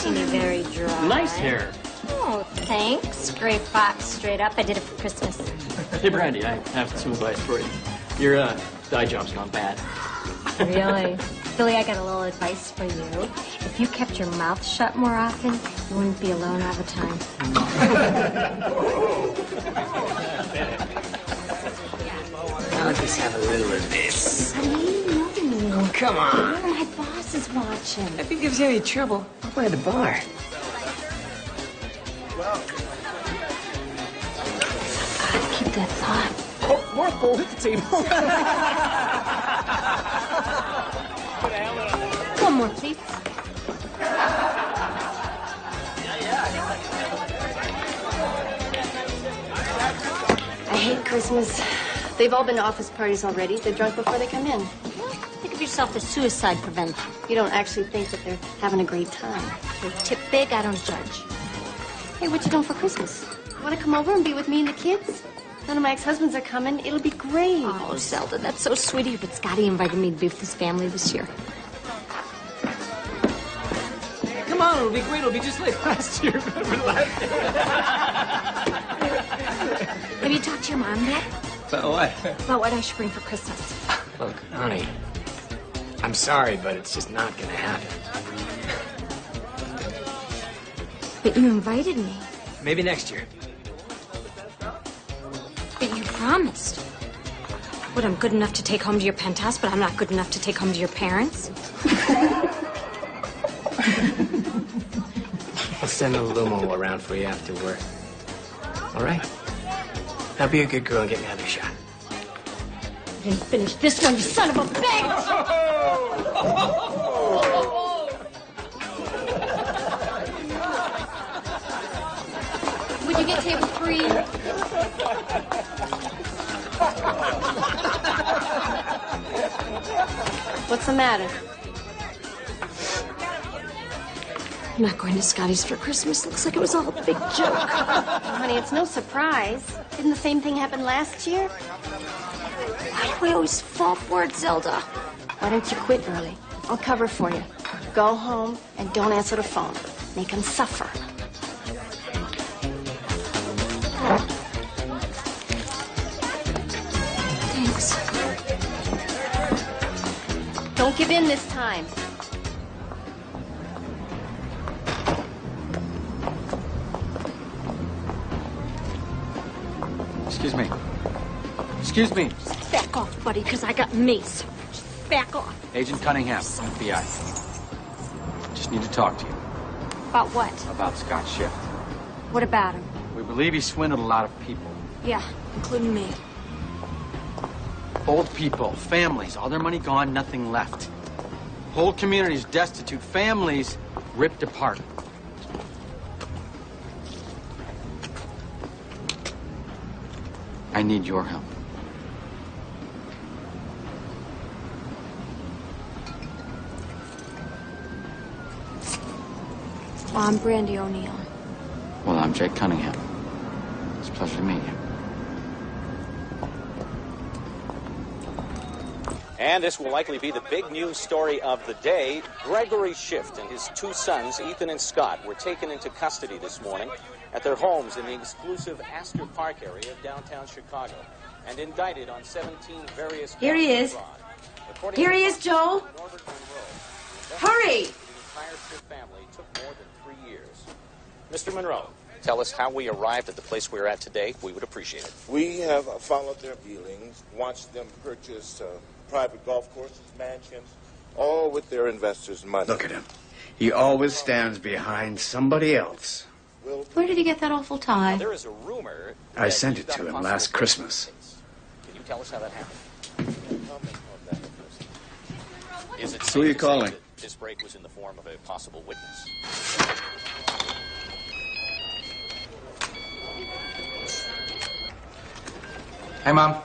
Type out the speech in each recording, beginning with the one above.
martini very dry. Nice hair. Oh, thanks. Gray fox, straight up. I did it for Christmas. Hey, Brandy, I have some advice for you. Your dye job's gone bad. Really? Billy, I got a little advice for you. If you kept your mouth shut more often, you wouldn't be alone all the time. I'll just have a little of this. No. Come on. My boss is watching. If he gives you any trouble, I'll play at the bar. Keep that thought. Oh, more gold at the table. One more, please. I hate Christmas. They've all been to office parties already. They're drunk before they come in. Think of yourself as suicide prevention. You don't actually think that they're having a great time. They tip big, I don't judge. Hey, what you doing for Christmas? Want to come over and be with me and the kids? None of my ex-husbands are coming. It'll be great. Oh, Zelda, that's so sweet of you, but Scotty invited me to be with his family this year. Come on, it'll be great. It'll be just like last year. Remember last year? Have you talked to your mom yet? About what? About what I should bring for Christmas. Look, honey, I'm sorry, but it's just not gonna happen. But you invited me. Maybe next year. But you promised. What, I'm good enough to take home to your penthouse, but I'm not good enough to take home to your parents? I'll send a limo around for you after work. All right? Now be a good girl and get me another shot. You didn't finish this one, you son of a bitch! Would you get table 3? What's the matter? I'm not going to Scotty's for Christmas. Looks like it was all a big joke. Oh, honey, it's no surprise. Didn't the same thing happen last year? Why do I always fall for it, Zelda? Why don't you quit early? I'll cover for you. Go home and don't answer the phone. Make them suffer. Thanks. Don't give in this time. Excuse me. Excuse me. Just back off, buddy, because I got mace. Just back off. Agent Cunningham, FBI. Just need to talk to you About what? about Scott Schiff. What about him? We believe he swindled a lot of people. Yeah, including me. Old people, families, all their money gone, nothing left. Whole communities destitute, families ripped apart. I need your help. Well, I'm Brandy O'Neill. Well, I'm Jake Cunningham. It's a pleasure to meet you. And this will likely be the big news story of the day. Gregory Schiff and his 2 sons, Ethan and Scott, were taken into custody this morning at their homes in the exclusive Astor Park area of downtown Chicago and indicted on 17 various... Here he is. Here he is, Joel. Hurry! The entire Schiff family took more than 3 years. Mr. Monroe, tell us how we arrived at the place we're at today. We would appreciate it. We have followed their dealings, watched them purchase private golf courses, mansions, all with their investors' money. Look at him. He always stands behind somebody else. Where did he get that awful tie? Now, there is a rumor... I sent it to him last Christmas. Can you tell us how that happened? Is it Who are you safe to say calling? that this break was in the form of a possible witness? Hey, Mom.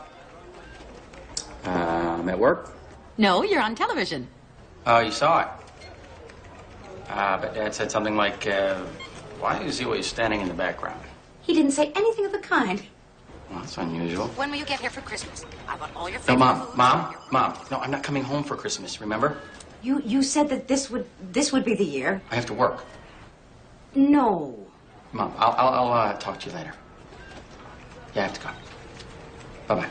I'm at work. No, you're on television. Oh, you saw it. But Dad said something like, why is he always standing in the background? He didn't say anything of the kind. Well, that's unusual. When will you get here for Christmas? I want all your No, favorite Mom, food. Mom. No, I'm not coming home for Christmas, remember? You said that this would be the year. I have to work. No. Mom, I'll talk to you later. Yeah, I have to go. Bye-bye.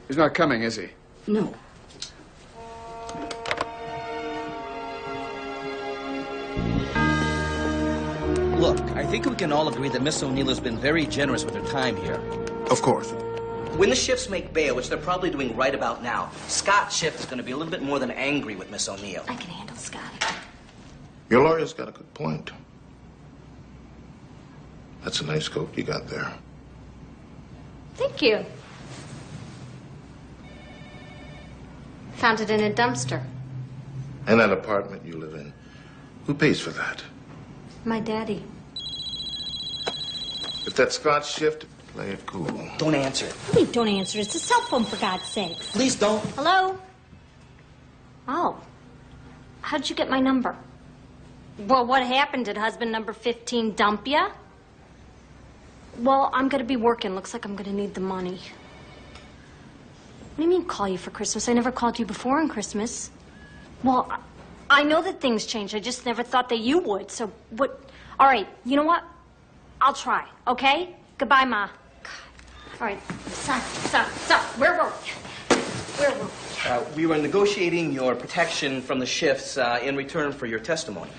He's not coming, is he? No. Look, I think we can all agree that Miss O'Neill has been very generous with her time here. Of course. When the Schiffs make bail, which they're probably doing right about now, Scott Schiff is going to be a little bit more than angry with Miss O'Neill. I can handle Scotty. Your lawyer's got a good point. That's a nice coat you got there. Thank you. Found it in a dumpster. And that apartment you live in, who pays for that? My daddy. If that's Scott's shift, play it cool. Don't answer it. Please don't answer. It's a cell phone, for God's sakes. Please don't. Hello? Oh. How'd you get my number? Well, what happened? Did husband number 15 dump ya? Well, I'm gonna be working. Looks like I'm gonna need the money. What do you mean call you for Christmas? I never called you before on Christmas. Well, I know that things change. I just never thought that you would. So what? All right, you know what? I'll try, okay? Goodbye, Ma. God. All right, stop. Where were we? We were negotiating your protection from the Schiffs in return for your testimony.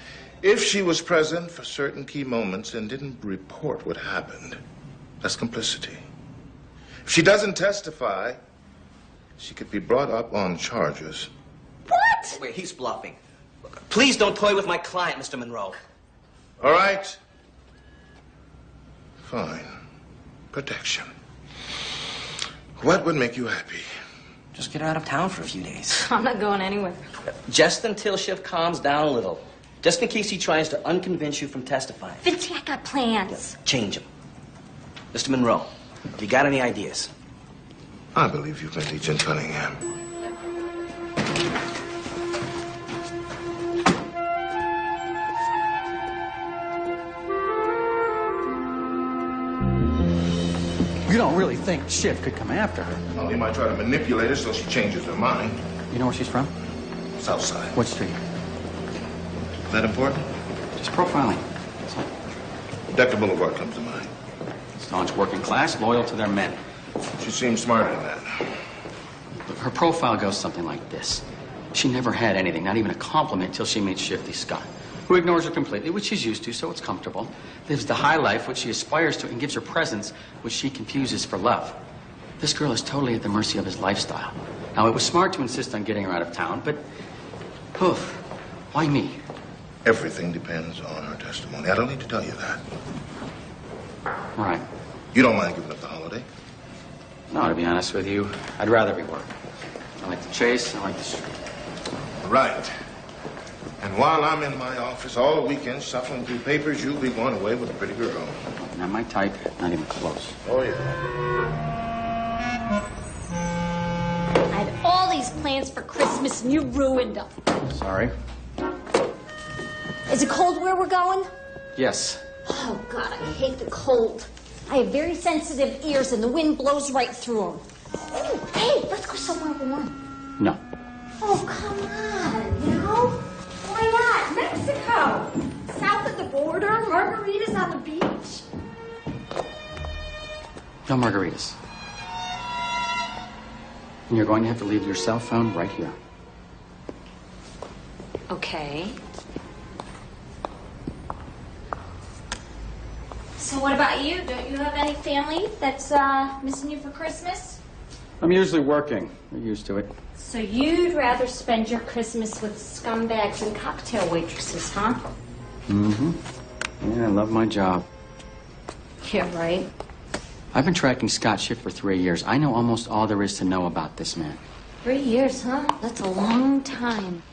If she was present for certain key moments and didn't report what happened, that's complicity. If she doesn't testify, she could be brought up on charges. What? Wait, he's bluffing. Look, please don't toy with my client, Mr. Monroe. All right. Fine. Protection. What would make you happy? Just get her out of town for a few days. I'm not going anywhere. Just until Schiff calms down a little. Just in case he tries to unconvince you from testifying. Vinci, I got plans. Change him. Mr. Monroe, you got any ideas? I believe you've met Agent Cunningham. You don't really think Schiff could come after her? Well, he might try to manipulate her so she changes her mind. You know where she's from? South Side. What street? That important? Just profiling. Decker Boulevard comes to mind. Staunch working class, loyal to their men. She seems smarter than that. Look, her profile goes something like this. She never had anything, not even a compliment, till she meets Shifty Scott, who ignores her completely, which she's used to, so it's comfortable. Lives the high life, which she aspires to, and gives her presents, which she confuses for love. This girl is totally at the mercy of his lifestyle. Now, it was smart to insist on getting her out of town, but, oof, why me? Everything depends on her testimony. I don't need to tell you that. All right. You don't mind giving up the holiday? No, to be honest with you, I'd rather be working. I like to chase, I like to street. Right. And while I'm in my office all weekend shuffling through papers, you'll be going away with a pretty girl. Not my type, not even close. Oh, yeah. I had all these plans for Christmas and you ruined them. Sorry. Is it cold where we're going? Yes. Oh, God, I hate the cold. I have very sensitive ears and the wind blows right through them. Oh, hey, let's go somewhere warm. No. Oh, come on, you know? Why not? Mexico. South of the border, margaritas on the beach. No margaritas. And you're going to have to leave your cell phone right here. Okay. So what about you? Don't you have any family that's missing you for Christmas? I'm usually working. We're used to it. So you'd rather spend your Christmas with scumbags and cocktail waitresses, huh? Mm-hmm. Yeah, I love my job. Yeah, right. I've been tracking Scott Schiff for 3 years. I know almost all there is to know about this man. 3 years, huh? That's a long time.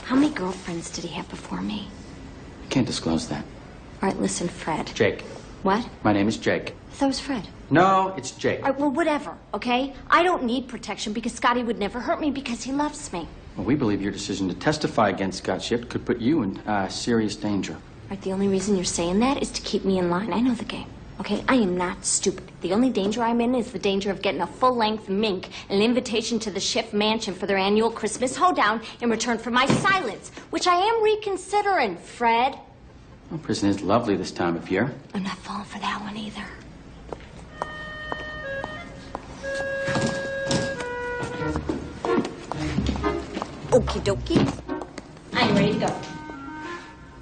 How many girlfriends did he have before me? I can't disclose that. All right, listen, Fred. Jake. What? My name is Jake. I thought it was Fred. No, it's Jake. All right, well, whatever, okay? I don't need protection because Scotty would never hurt me because he loves me. Well, we believe your decision to testify against Scott Schiff could put you in serious danger. All right, the only reason you're saying that is to keep me in line. I know the game, okay? I am not stupid. The only danger I'm in is the danger of getting a full-length mink and an invitation to the Schiff mansion for their annual Christmas hoedown in return for my silence, which I am reconsidering, Fred. Well, prison is lovely this time of year. I'm not falling for that one either. Okie dokie. I'm ready to go.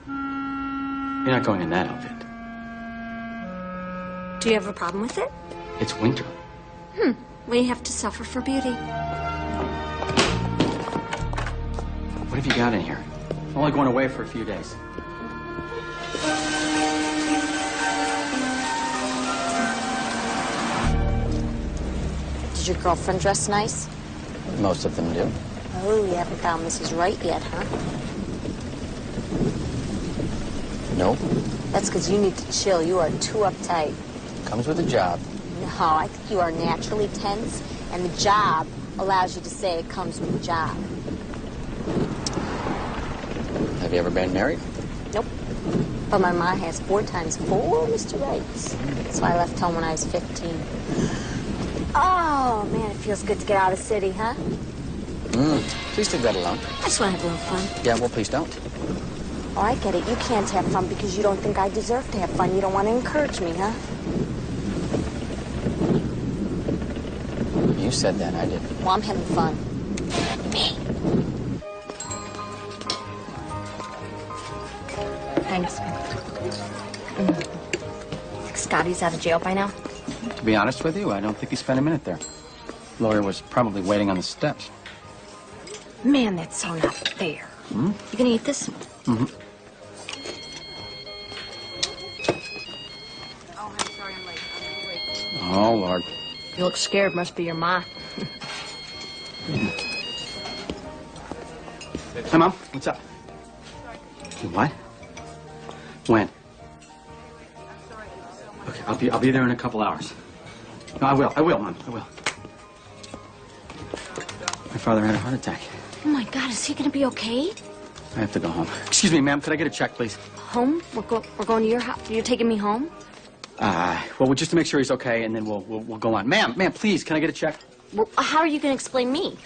You're not going in that outfit. Do you have a problem with it? It's winter. We have to suffer for beauty. What have you got in here? I'm only going away for a few days. Did your girlfriend dress nice? Most of them do. Oh, you haven't found Mrs. Right yet, huh? No. That's because you need to chill. You are too uptight. Comes with a job. No, I think you are naturally tense, and the job allows you to say it comes with a job. Have you ever been married? Nope. But my mom has 4 times 4 Mr. Rights. So I left home when I was 15. Oh, man, it feels good to get out of the city, huh? Please leave that alone. I just want to have a little fun. Yeah, well, please don't. Oh, I get it. You can't have fun because you don't think I deserve to have fun. You don't want to encourage me, huh? You said that, I didn't. Well, I'm having fun. Me. Thanks. Scotty's out of jail by now? To be honest with you, I don't think he spent a minute there. Lawyer was probably waiting on the steps. Man, that's so not fair. You gonna eat this? Mm-hmm. Oh, I'm sorry I'm late. Oh, Lord. You look scared. Must be your ma. Hi, Mom. What's up? You what? When? Okay, I'll be there in a couple hours. No, I will, Mom. I will. My father had a heart attack. Oh, my God. Is he gonna be okay? I have to go home. Excuse me, ma'am. Could I get a check, please? Home? We're going to your house. You're taking me home? Well, just to make sure he's okay, and then we'll go on. Ma'am, please, can I get a check? Well, how are you gonna explain me?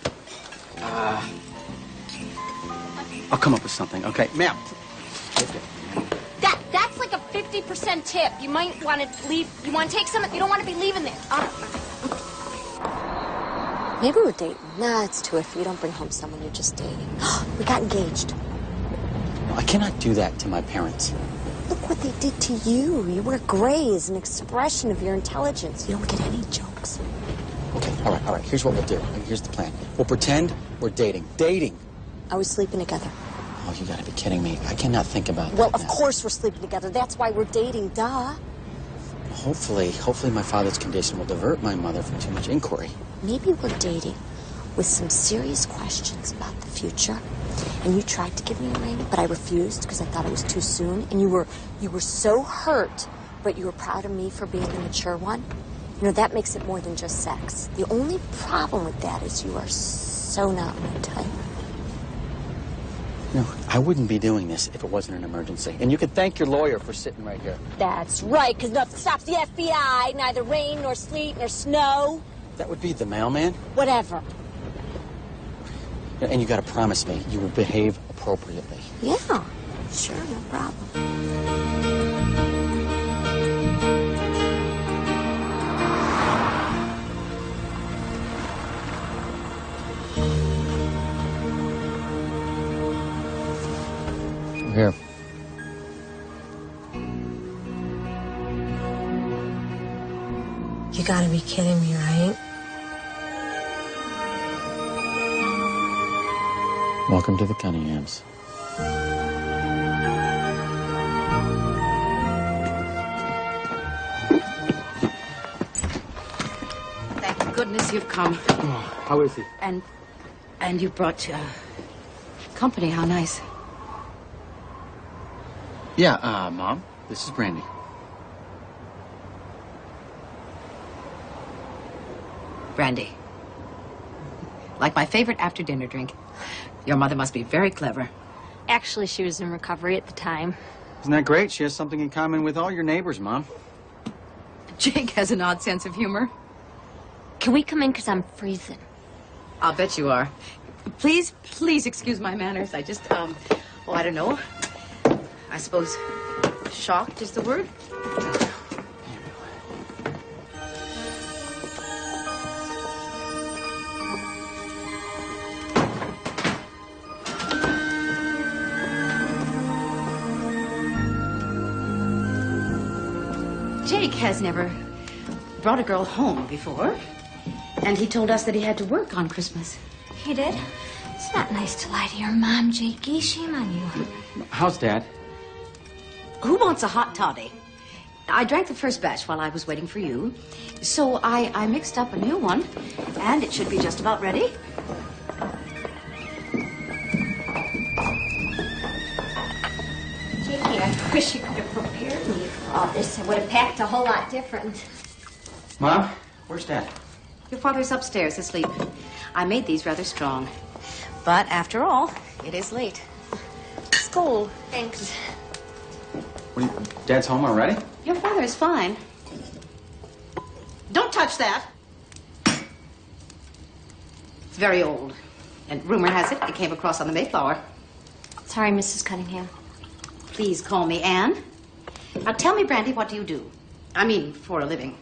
I'll come up with something, okay? Ma'am. That's like a 50% tip. You might want to leave. You want to take some? You don't want to be leaving there. Maybe we're dating. Nah, it's too iffy. You don't bring home someone you're just dating. We got engaged. No, I cannot do that to my parents. Look what they did to you. You wear gray as an expression of your intelligence. You don't get any jokes. Okay, all right. Here's what we'll do. Here's the plan. We'll pretend we're dating. Dating. Are we sleeping together? Oh, you gotta be kidding me. I cannot think about Well, that of now. course we're sleeping together. That's why we're dating, duh. Hopefully my father's condition will divert my mother from too much inquiry. Maybe we're dating with some serious questions about the future. And you tried to give me a ring, but I refused because I thought it was too soon. And you were so hurt, but you were proud of me for being the mature one. You know, that makes it more than just sex. The only problem with that is you are so not my type. No, I wouldn't be doing this if it wasn't an emergency. And you could thank your lawyer for sitting right here. That's right, because nothing stops the FBI, neither rain, nor sleet, nor snow. That would be the mailman. Whatever. And you gotta promise me you will behave appropriately. Yeah, sure, no problem. Here. You gotta be kidding me, right? Welcome to the Cunninghams. Thank goodness you've come. Oh, how is he? And you brought company. How nice. Yeah, Mom, this is Brandy. Brandy. Like my favorite after-dinner drink. Your mother must be very clever. Actually, she was in recovery at the time. Isn't that great? She has something in common with all your neighbors, Mom. Jake has an odd sense of humor. Can we come in, because I'm freezing? I'll bet you are. Please excuse my manners. I just, I don't know. I suppose Shocked is the word? Jake has never brought a girl home before. And he told us that he had to work on Christmas. He did? It's not nice to lie to your mom, Jakey. Shame on you. How's Dad? Who wants a hot toddy? I drank the first batch while I was waiting for you. So I mixed up a new one. And it should be just about ready. Jakey, I wish you could have prepared me for all this. I would have packed a whole lot different. Mom, where's Dad? Your father's upstairs asleep. I made these rather strong. But after all, it is late. School. Thanks. Dad's home already? Your father is fine. Don't touch that. It's very old. And rumor has it came across on the Mayflower. Sorry, Mrs. Cunningham. Please call me Anne. Now tell me, Brandy, what do you do? I mean, for a living.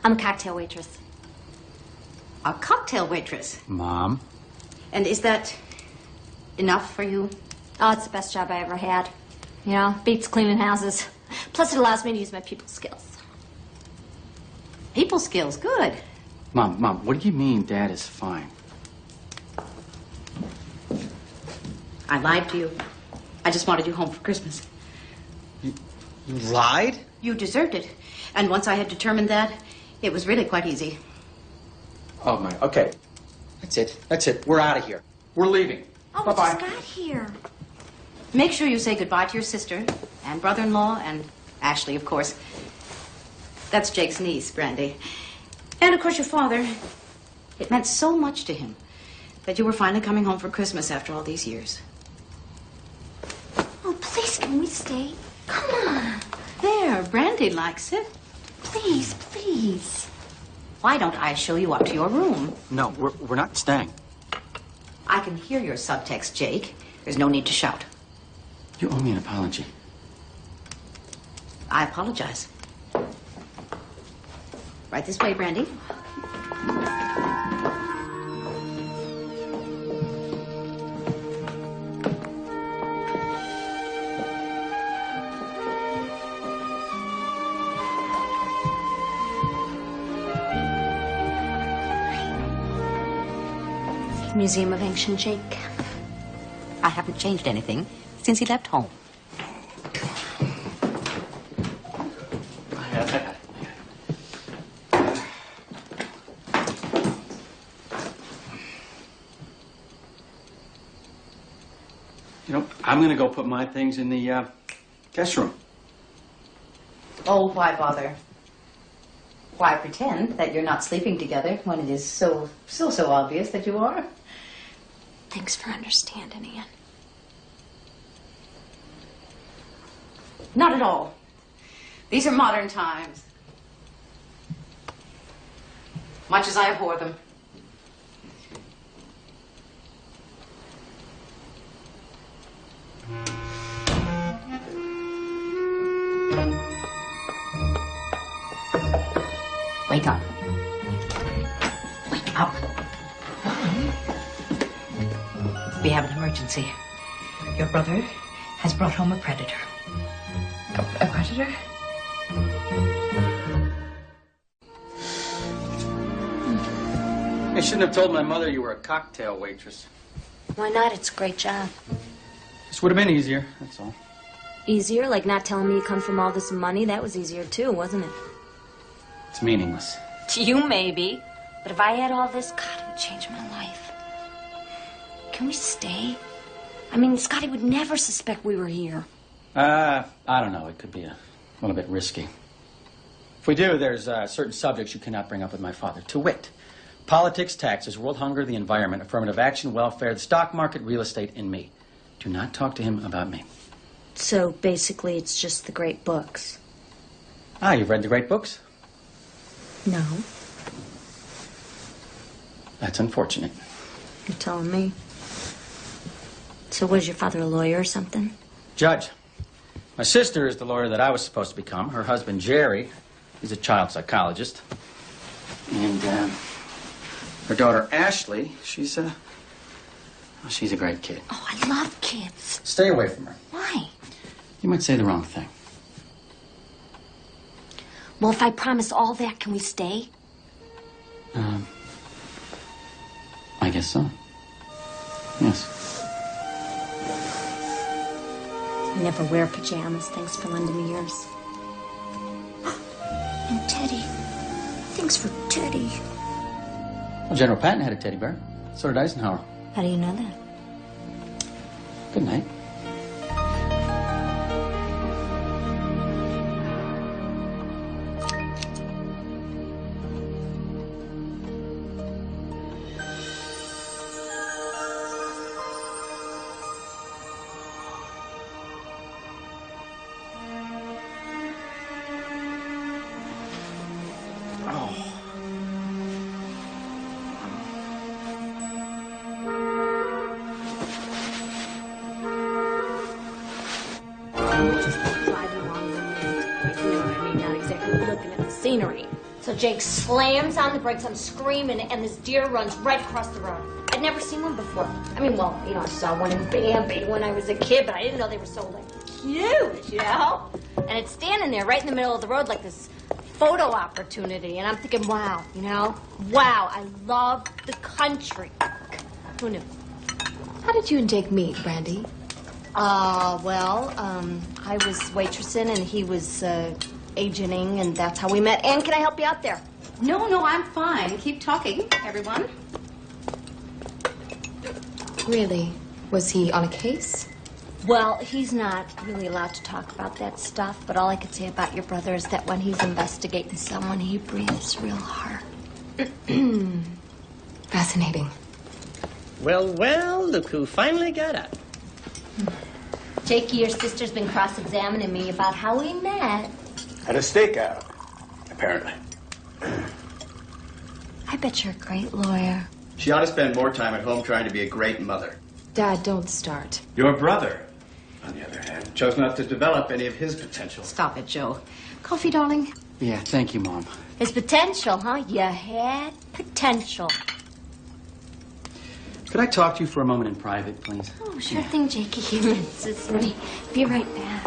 I'm a cocktail waitress. A cocktail waitress? Mom? And is that enough for you? Oh, it's the best job I ever had. You know, beats cleaning houses. Plus, it allows me to use my people skills. People skills, good. Mom, what do you mean Dad is fine? I lied to you. I just wanted you home for Christmas. You lied? You deserved it. And once I had determined that, it was really quite easy. Oh, my. Okay. That's it. We're out of here. We're leaving. Oh, Bye-bye. we just got here. Make sure you say goodbye to your sister and brother-in-law and Ashley, of course. That's Jake's niece, Brandy. And, of course, your father. It meant so much to him that you were finally coming home for Christmas after all these years. Oh, please, can we stay? Come on. There, Brandy likes it. Please, please. Why don't I show you up to your room? No, we're not staying. I can hear your subtext, Jake. There's no need to shout. You owe me an apology. I apologize. Right this way, Brandy. Museum of Ancient Jake. I haven't changed anything since he left home. You know, I'm going to go put my things in the guest room. Oh, why bother? Why pretend that you're not sleeping together when it is so obvious that you are? Thanks for understanding, Anne. Not at all. These are modern times. Much as I abhor them. Wake up. Wake up. We have an emergency. Your brother has brought home a predator. A predator? I shouldn't have told my mother you were a cocktail waitress. Why not? It's a great job. This would have been easier, that's all. Easier? Like not telling me you come from all this money? That was easier too, wasn't it? It's meaningless. To you, maybe. But if I had all this, God, it would change my life. Can we stay? I mean, Scotty would never suspect we were here. I don't know. It could be a little bit risky. If we do, there's certain subjects you cannot bring up with my father. To wit, politics, taxes, world hunger, the environment, affirmative action, welfare, the stock market, real estate, and me. Do not talk to him about me. So basically, it's just the great books. Ah, you've read the great books? No. That's unfortunate. You're telling me. So was your father a lawyer or something? Judge. My sister is the lawyer that I was supposed to become. Her husband, Jerry, is a child psychologist. And her daughter, Ashley, she's a great kid. Oh, I love kids. Stay away from her. Why? You might say the wrong thing. Well, if I promise all that, can we stay? I guess so. Yes. I never wear pajamas. Thanks for lending me yours. And Teddy. Thanks for Teddy. Well, General Patton had a teddy bear. So did Eisenhower. How do you know that? Good night. Driving along the road. You know what I mean? Not exactly looking at the scenery. So Jake slams on the brakes. I'm screaming, and this deer runs right across the road. I'd never seen one before. I mean, well, you know, I saw one in Bambi when I was a kid, but I didn't know they were so, like, huge, you know? And it's standing there right in the middle of the road like this photo opportunity. And I'm thinking, wow, you know? Wow, I love the country. Who knew? How did you and Jake meet, Brandy? I was waitressing and he was agenting, and that's how we met. Ann, can I help you out there? No, I'm fine. Keep talking, everyone. Really? Was he on a case? Well, he's not really allowed to talk about that stuff, but all I could say about your brother is that when he's investigating someone, he breathes real hard. Fascinating. Well, look who finally got up. Jakey, your sister's been cross-examining me about how we met. At a stakeout, apparently. I bet you're a great lawyer. She ought to spend more time at home trying to be a great mother. Dad, don't start. Your brother, on the other hand, chose not to develop any of his potential. Stop it, Joe. Coffee, darling? Yeah, thank you, Mom. His potential, huh? You had potential. Could I talk to you for a moment in private, please? Oh, sure thing, Jakey. It's me. Be right back.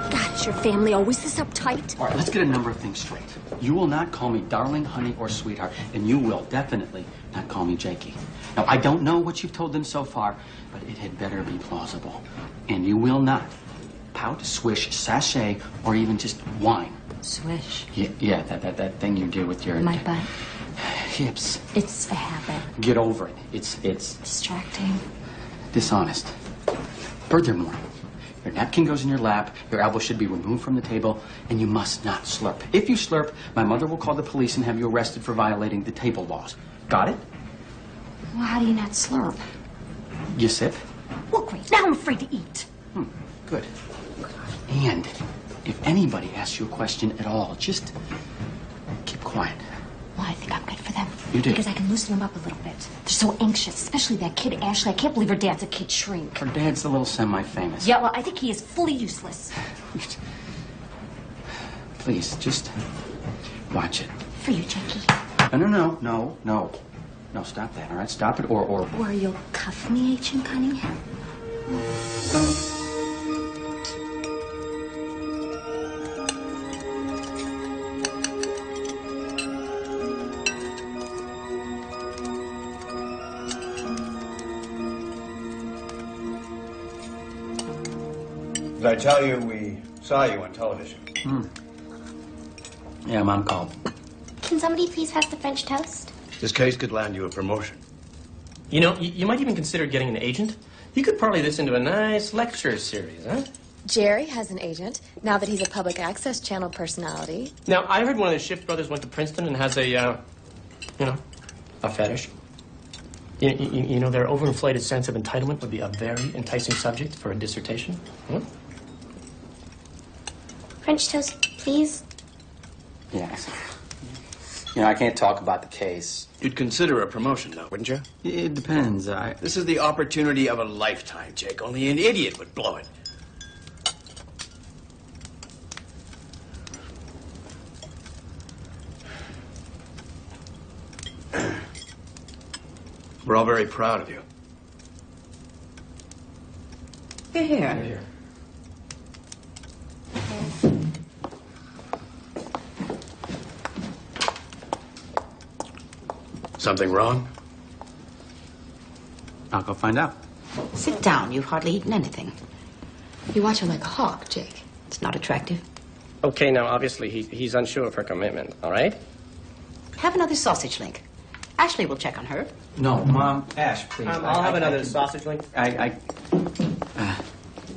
God, is your family always this uptight? All right, let's get a number of things straight. You will not call me darling, honey, or sweetheart, and you will definitely not call me Jakey. Now, I don't know what you've told them so far, but it had better be plausible. And you will not pout, swish, sachet, or even just whine. Swish. Yeah, that thing you do with your... My butt. Hips. It's a habit. Get over it. It's... Distracting. Dishonest. Furthermore, your napkin goes in your lap, your elbow should be removed from the table, and you must not slurp. If you slurp, my mother will call the police and have you arrested for violating the table laws. Got it? Well, how do you not slurp? You sip? Well, great. Now I'm afraid to eat. Good. And if anybody asks you a question at all, just keep quiet. Well, I think I'm good for them. You do? Because I can loosen them up a little bit. They're so anxious, especially that kid, Ashley. I can't believe her dad's a kid shrink. Her dad's a little semi-famous. Yeah, well, I think he is fully useless. Please, just watch it. For you, Jakey. No, stop that, all right? Stop it, or... Or you'll cuff me, Agent Cunningham. Did I tell you we saw you on television? Yeah, Mom called. Can somebody please have the French toast? This case could land you a promotion. You know, you might even consider getting an agent. You could parlay this into a nice lecture series, huh? Jerry has an agent, now that he's a public access channel personality. Now, I heard one of the Schiff brothers went to Princeton and has a fetish. You know, their overinflated sense of entitlement would be a very enticing subject for a dissertation. French toast, please. Yes. You know, I can't talk about the case. You'd consider a promotion, though, wouldn't you? It depends. This is the opportunity of a lifetime, Jake. Only an idiot would blow it. We're all very proud of you. You're here. Something wrong? I'll go find out. Sit down. You've hardly eaten anything. You watch her like a hawk, Jake. It's not attractive. Okay, now, obviously, he's unsure of her commitment, all right? Have another sausage link. Ashley will check on her. No, Mom. Ash, please. I'll have another sausage link.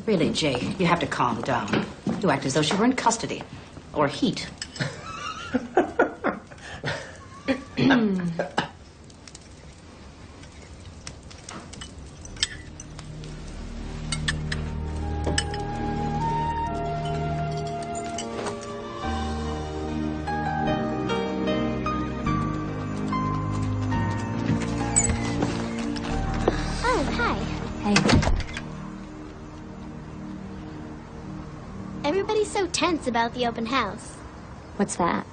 Really, Jake, you have to calm down. You act as though she were in custody. Or heat. Everybody's so tense about the open house. What's that?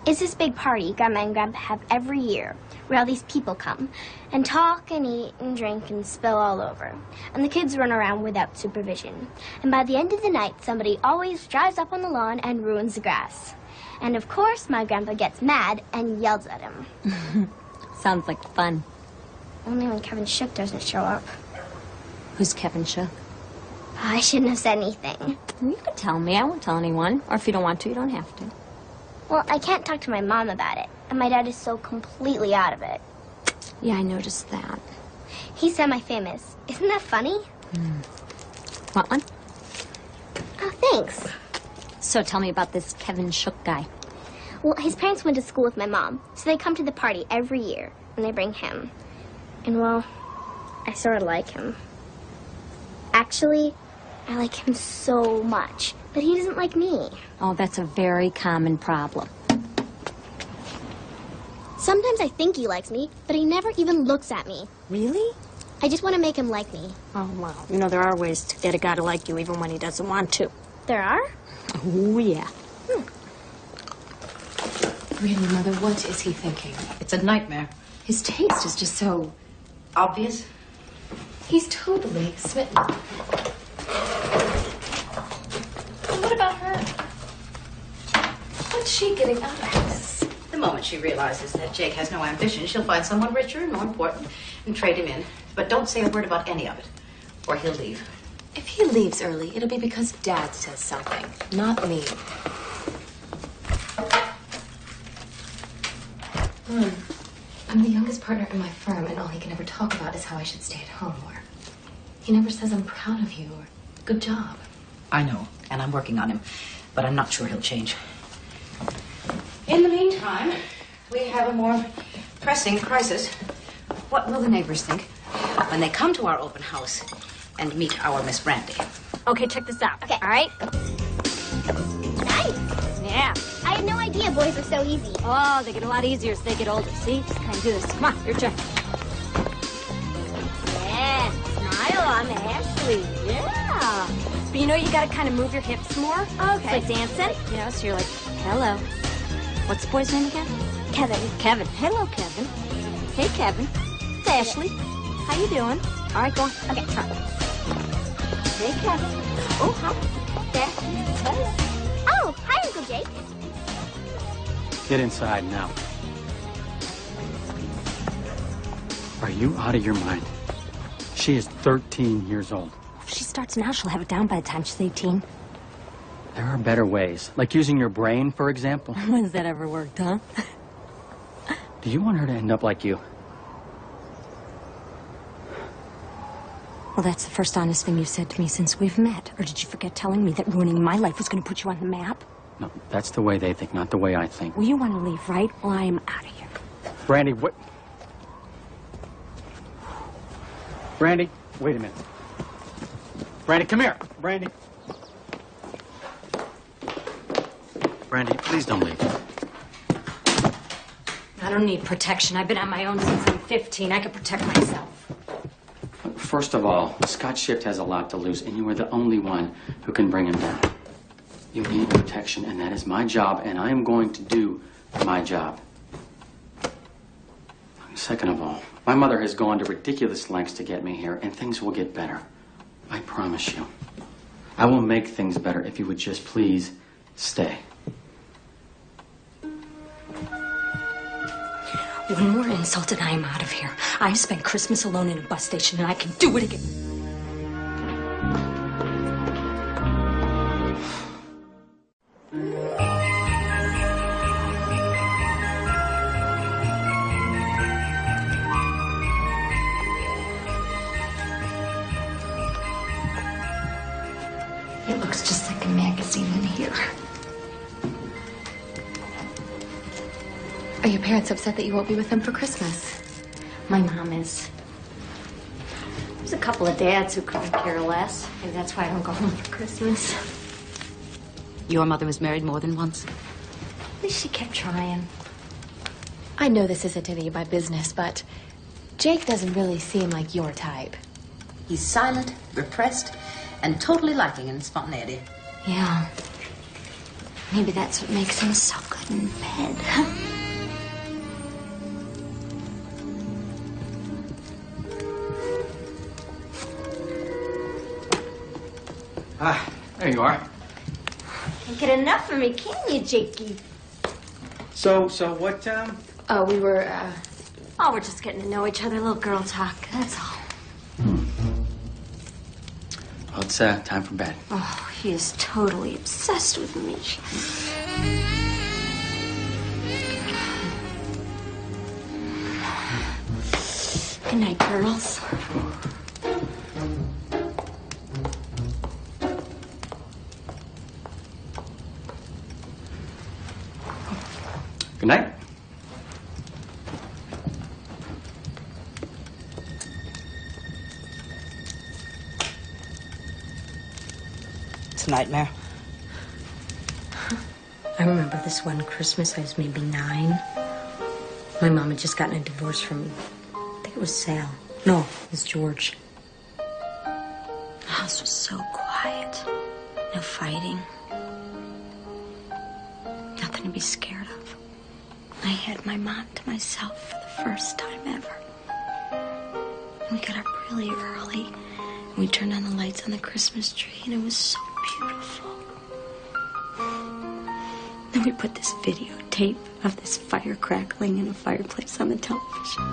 It's this big party Grandma and Grandpa have every year, where all these people come and talk and eat and drink and spill all over. And the kids run around without supervision. And by the end of the night, somebody always drives up on the lawn and ruins the grass. And of course, my grandpa gets mad and yells at him. Sounds like fun. Only when Kevin Shook doesn't show up. Who's Kevin Shook? I shouldn't have said anything. You could tell me. I won't tell anyone. Or if you don't want to, you don't have to. Well, I can't talk to my mom about it. And my dad is so completely out of it. Yeah, I noticed that. He's semi-famous. Isn't that funny? Want one? Oh, thanks. So tell me about this Kevin Shook guy. Well, his parents went to school with my mom, so they come to the party every year, and they bring him. And, well, I sort of like him. Actually, I like him so much, but he doesn't like me. Oh, that's a very common problem. Sometimes I think he likes me, but he never even looks at me. Really? I just want to make him like me. Oh, well, you know, there are ways to get a guy to like you even when he doesn't want to. There are? Oh, yeah. Really, Mother, what is he thinking? It's a nightmare. His taste is just so Obvious? He's totally smitten. What about her? What's she getting out of this? The moment she realizes that Jake has no ambition, she'll find someone richer and more important and trade him in. But don't say a word about any of it, or he'll leave. If he leaves early, it'll be because Dad says something, not me. I'm the youngest partner in my firm, and all he can ever talk about is how I should stay at home, or he never says I'm proud of you, or good job. I know, and I'm working on him, but I'm not sure he'll change. In the meantime, we have a more pressing crisis. What will the neighbors think when they come to our open house and meet our Miss Brandy? Okay, check this out. Okay. All right? Nice. Yeah. I had no idea boys were so easy. Oh, they get a lot easier as they get older. See? Just kind of do this. Come on, your turn. Yeah. Smile on Ashley. Yeah. But you know, you got to kind of move your hips more. Okay. It's like dancing. You know, so you're like, hello. What's the boy's name again? Kevin. Kevin. Hello, Kevin. Hey, Kevin. It's Ashley. How you doing? All right, go on. Okay. Try. Hey, Kevin. Oh, hi. Ashley. Hey. Oh, hi, Uncle Jake. Get inside now. Are you out of your mind? She is 13 years old. If she starts now, she'll have it down by the time she's 18. There are better ways, like using your brain, for example. When's that ever worked, huh? Do you want her to end up like you? Well, that's the first honest thing you've said to me since we've met. Or did you forget telling me that ruining my life was going to put you on the map? No, that's the way they think, not the way I think. Well, you want to leave, right? Well, I am out of here. Brandy, what? Brandy, wait a minute. Brandy, come here. Brandy. Brandy, please don't leave. I don't need protection. I've been on my own since I'm 15. I can protect myself. First of all, Scott Shift has a lot to lose, and you are the only one who can bring him down. You need protection, and that is my job, and I am going to do my job. Second of all, my mother has gone to ridiculous lengths to get me here, and things will get better. I promise you. I will make things better if you would just please stay. One more insult and I am out of here. I spent Christmas alone in a bus station and I can do it again. It looks just like a magazine in here. Are your parents upset that you won't be with them for Christmas? My mom is. There's a couple of dads who couldn't care less. Maybe that's why I don't go home for Christmas. Your mother was married more than once? At least she kept trying. I know this isn't any of my business, but Jake doesn't really seem like your type. He's silent, repressed, and totally lacking in spontaneity. Yeah. Maybe that's what makes him so good in bed. Ah, there you are. Can't get enough of me, can you, Jakey? So what, We were, Oh, we're just getting to know each other. Little girl talk, that's all. Well, it's time for bed. Oh, he is totally obsessed with me. Good night, girls. Good night. It's a nightmare. I remember this one Christmas, I was maybe 9. My mom had just gotten a divorce from, I think it was Sal. No, it was George. The house was so quiet. No fighting. Nothing to be scared of. I had my mom to myself for the first time ever. And we got up really early. And we turned on the lights on the Christmas tree, and it was so beautiful. Then we put this videotape of this fire crackling in a fireplace on the television.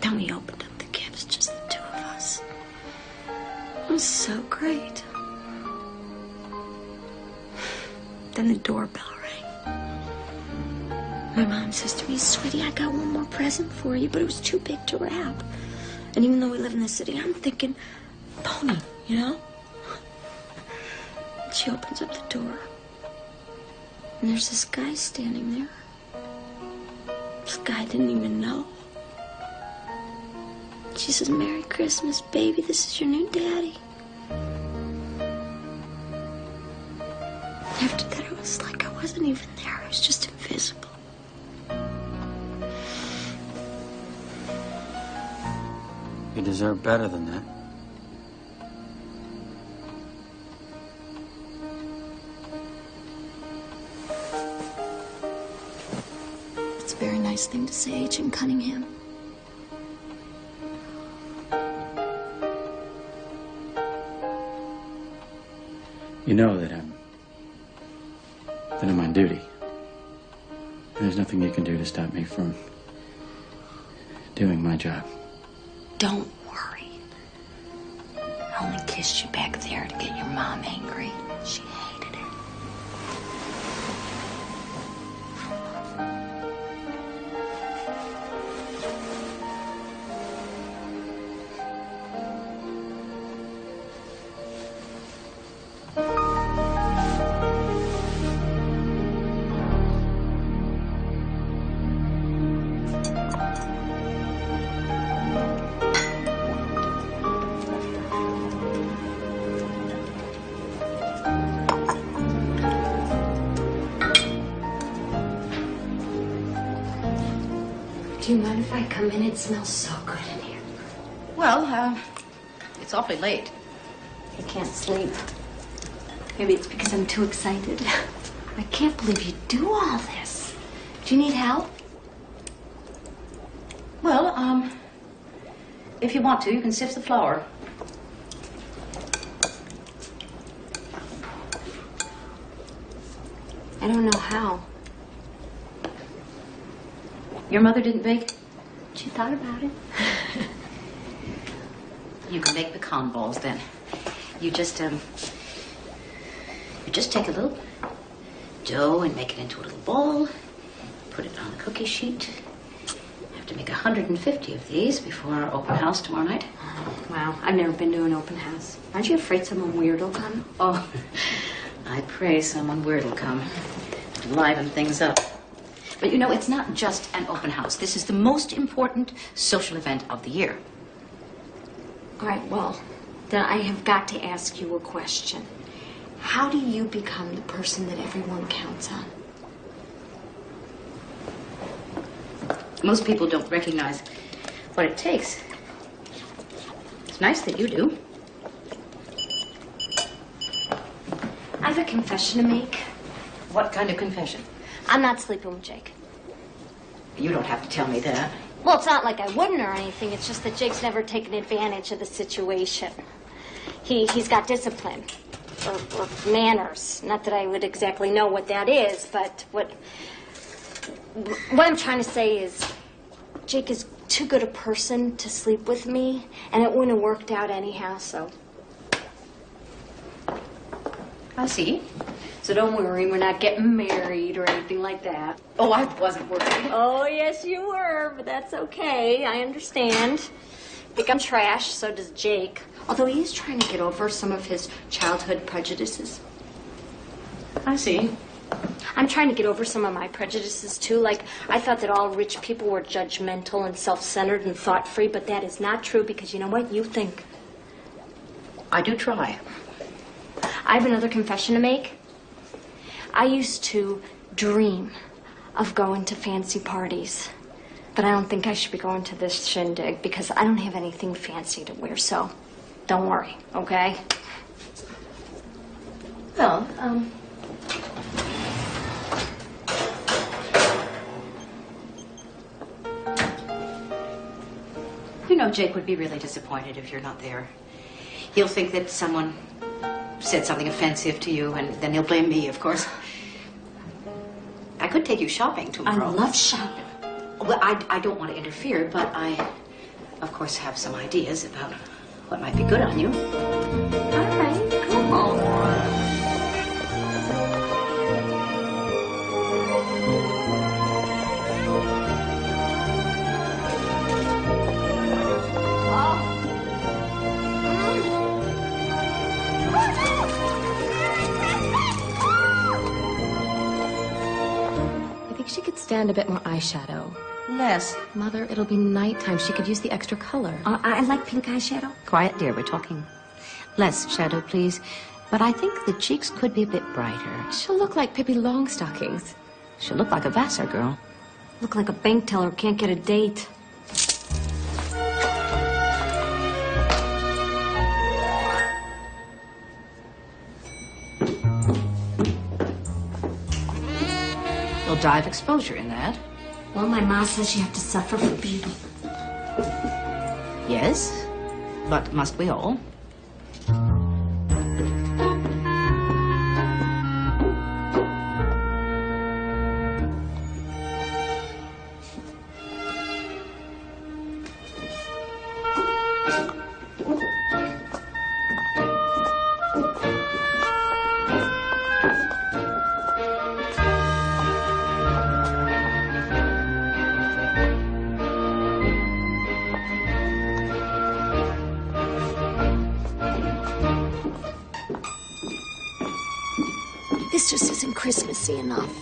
Then we opened up the gifts, just the two of us. It was so great. Then the doorbell rang. My mom says to me, "Sweetie, I got one more present for you," but it was too big to wrap. And even though we live in the city, I'm thinking, pony, you know? And she opens up the door. And there's this guy standing there. This guy I didn't even know. She says, "Merry Christmas, baby. This is your new daddy." After that, it was like I wasn't even there. I was just invisible. You deserve better than that. It's a very nice thing to say, Agent Cunningham. You know that I'm on duty. And there's nothing you can do to stop me from doing my job. Don't worry. I only kissed you back there to get your mom angry. She hated it. Do you mind if I come in? It smells so good in here. Well, it's awfully late. I can't sleep. Maybe it's because I'm too excited. I can't believe you do all this. Do you need help? Well, if you want to, you can sift the flour. I don't know how. Your mother didn't bake? She thought about it. You can make pecan balls then. You just take a little dough and make it into a little ball. Put it on a cookie sheet. I have to make 150 of these before our open house tomorrow night. Wow, I've never been to an open house. Aren't you afraid someone weird will come? Oh, I pray someone weird will come to liven things up. But you know, it's not just an open house. This is the most important social event of the year. All right, well, then I have got to ask you a question. How do you become the person that everyone counts on? Most people don't recognize what it takes. It's nice that you do. I have a confession to make. What kind of confession? I'm not sleeping with Jake. You don't have to tell me that. Well, it's not like I wouldn't or anything. It's just that Jake's never taken advantage of the situation. He's got discipline or manners. Not that I would exactly know what that is, but what I'm trying to say is Jake is too good a person to sleep with me, and it wouldn't have worked out anyhow, so. I see. So don't worry, we're not getting married or anything like that. Oh, I wasn't worried. Oh, yes, you were, but that's okay. I understand. I think I'm trash, so does Jake. Although he is trying to get over some of his childhood prejudices. I see. I'm trying to get over some of my prejudices, too. Like, I thought that all rich people were judgmental and self-centered and thought-free, but that is not true because you know what? You think. I do try. I have another confession to make. I used to dream of going to fancy parties, but I don't think I should be going to this shindig because I don't have anything fancy to wear, so don't worry, okay? Well, you know, Jake would be really disappointed if you're not there. He'll think that someone said something offensive to you, and then he'll blame me, of course. I could take you shopping tomorrow. I love shopping. Well, I don't want to interfere, but I, of course, have some ideas about what might be good on you. All right, come on. She could stand a bit more eyeshadow. Less. Mother, it'll be nighttime. She could use the extra color. I like pink eyeshadow. Quiet, dear. We're talking. Less shadow, please. But I think the cheeks could be a bit brighter. She'll look like Pippi Longstockings. She'll look like a Vassar girl. Look like a bank teller who can't get a date. You'll die of exposure in that. Well, my ma says you have to suffer for beauty. Yes, but must we all? This just isn't Christmassy enough.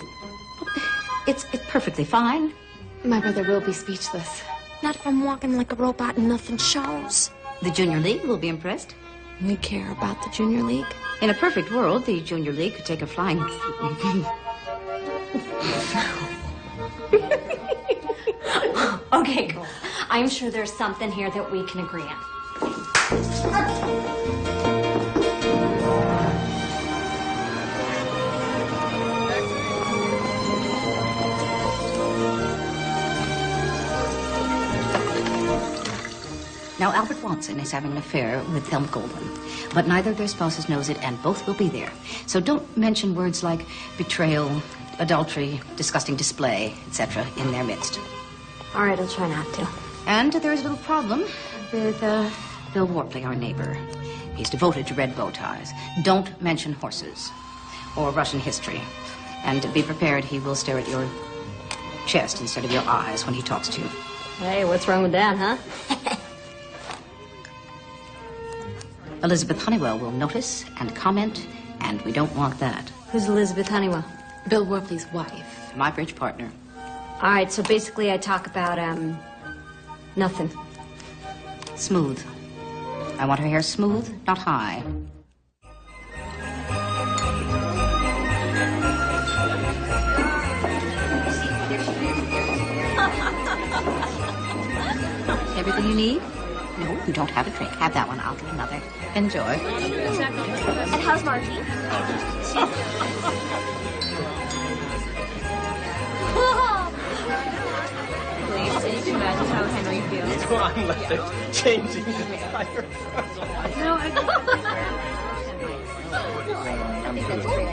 It's perfectly fine. My brother will be speechless. Not if I'm walking like a robot and nothing shows. The Junior League will be impressed. We care about the Junior League. In a perfect world, the Junior League could take a flying... Okay, cool. I'm sure there's something here that we can agree on. Now, Albert Watson is having an affair with Thelma Goldwyn, but neither of their spouses knows it, and both will be there. So don't mention words like betrayal, adultery, disgusting display, etc. in their midst. All right, I'll try not to. And there is a little problem with Bill Worpley, our neighbor. He's devoted to red bow ties. Don't mention horses or Russian history. And be prepared, he will stare at your chest instead of your eyes when he talks to you. Hey, what's wrong with that, huh? Elizabeth Honeywell will notice and comment, and we don't want that. Who's Elizabeth Honeywell? Bill Worpley's wife. My bridge partner. All right, so basically I talk about, nothing. Smooth. I want her hair smooth, not high. Everything you need? No, you don't have a drink. Have that one. I'll get another. Enjoy. And how's Margie? Please, so you can imagine how Henry feels. I'm left changing the tire. No, I think that's great.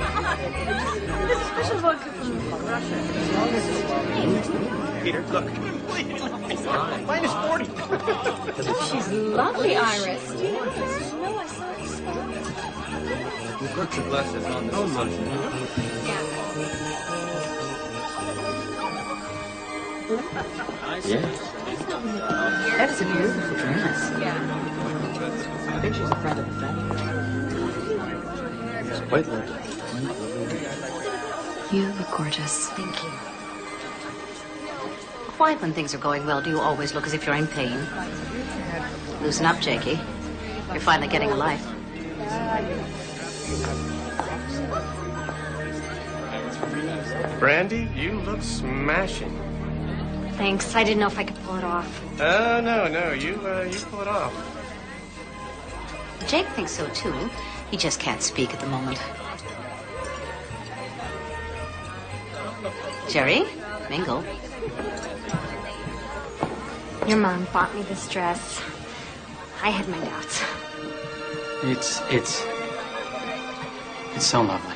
This special vodka from Russia. Peter, look. Minus 40. She's lovely, Iris. We've got your glasses on this month. Yeah. That is a beautiful dress. I think she's a friend of the family. It's quite lovely. You look gorgeous. Thank you. Why, when things are going well, do you always look as if you're in pain? Loosen up, Jakey. You're finally getting a life. Brandy, you look smashing. Thanks. I didn't know if I could pull it off. No, you pull it off. Jake thinks so, too. He just can't speak at the moment. Jerry, mingle. Your mom bought me this dress. I had my doubts. It's so lovely.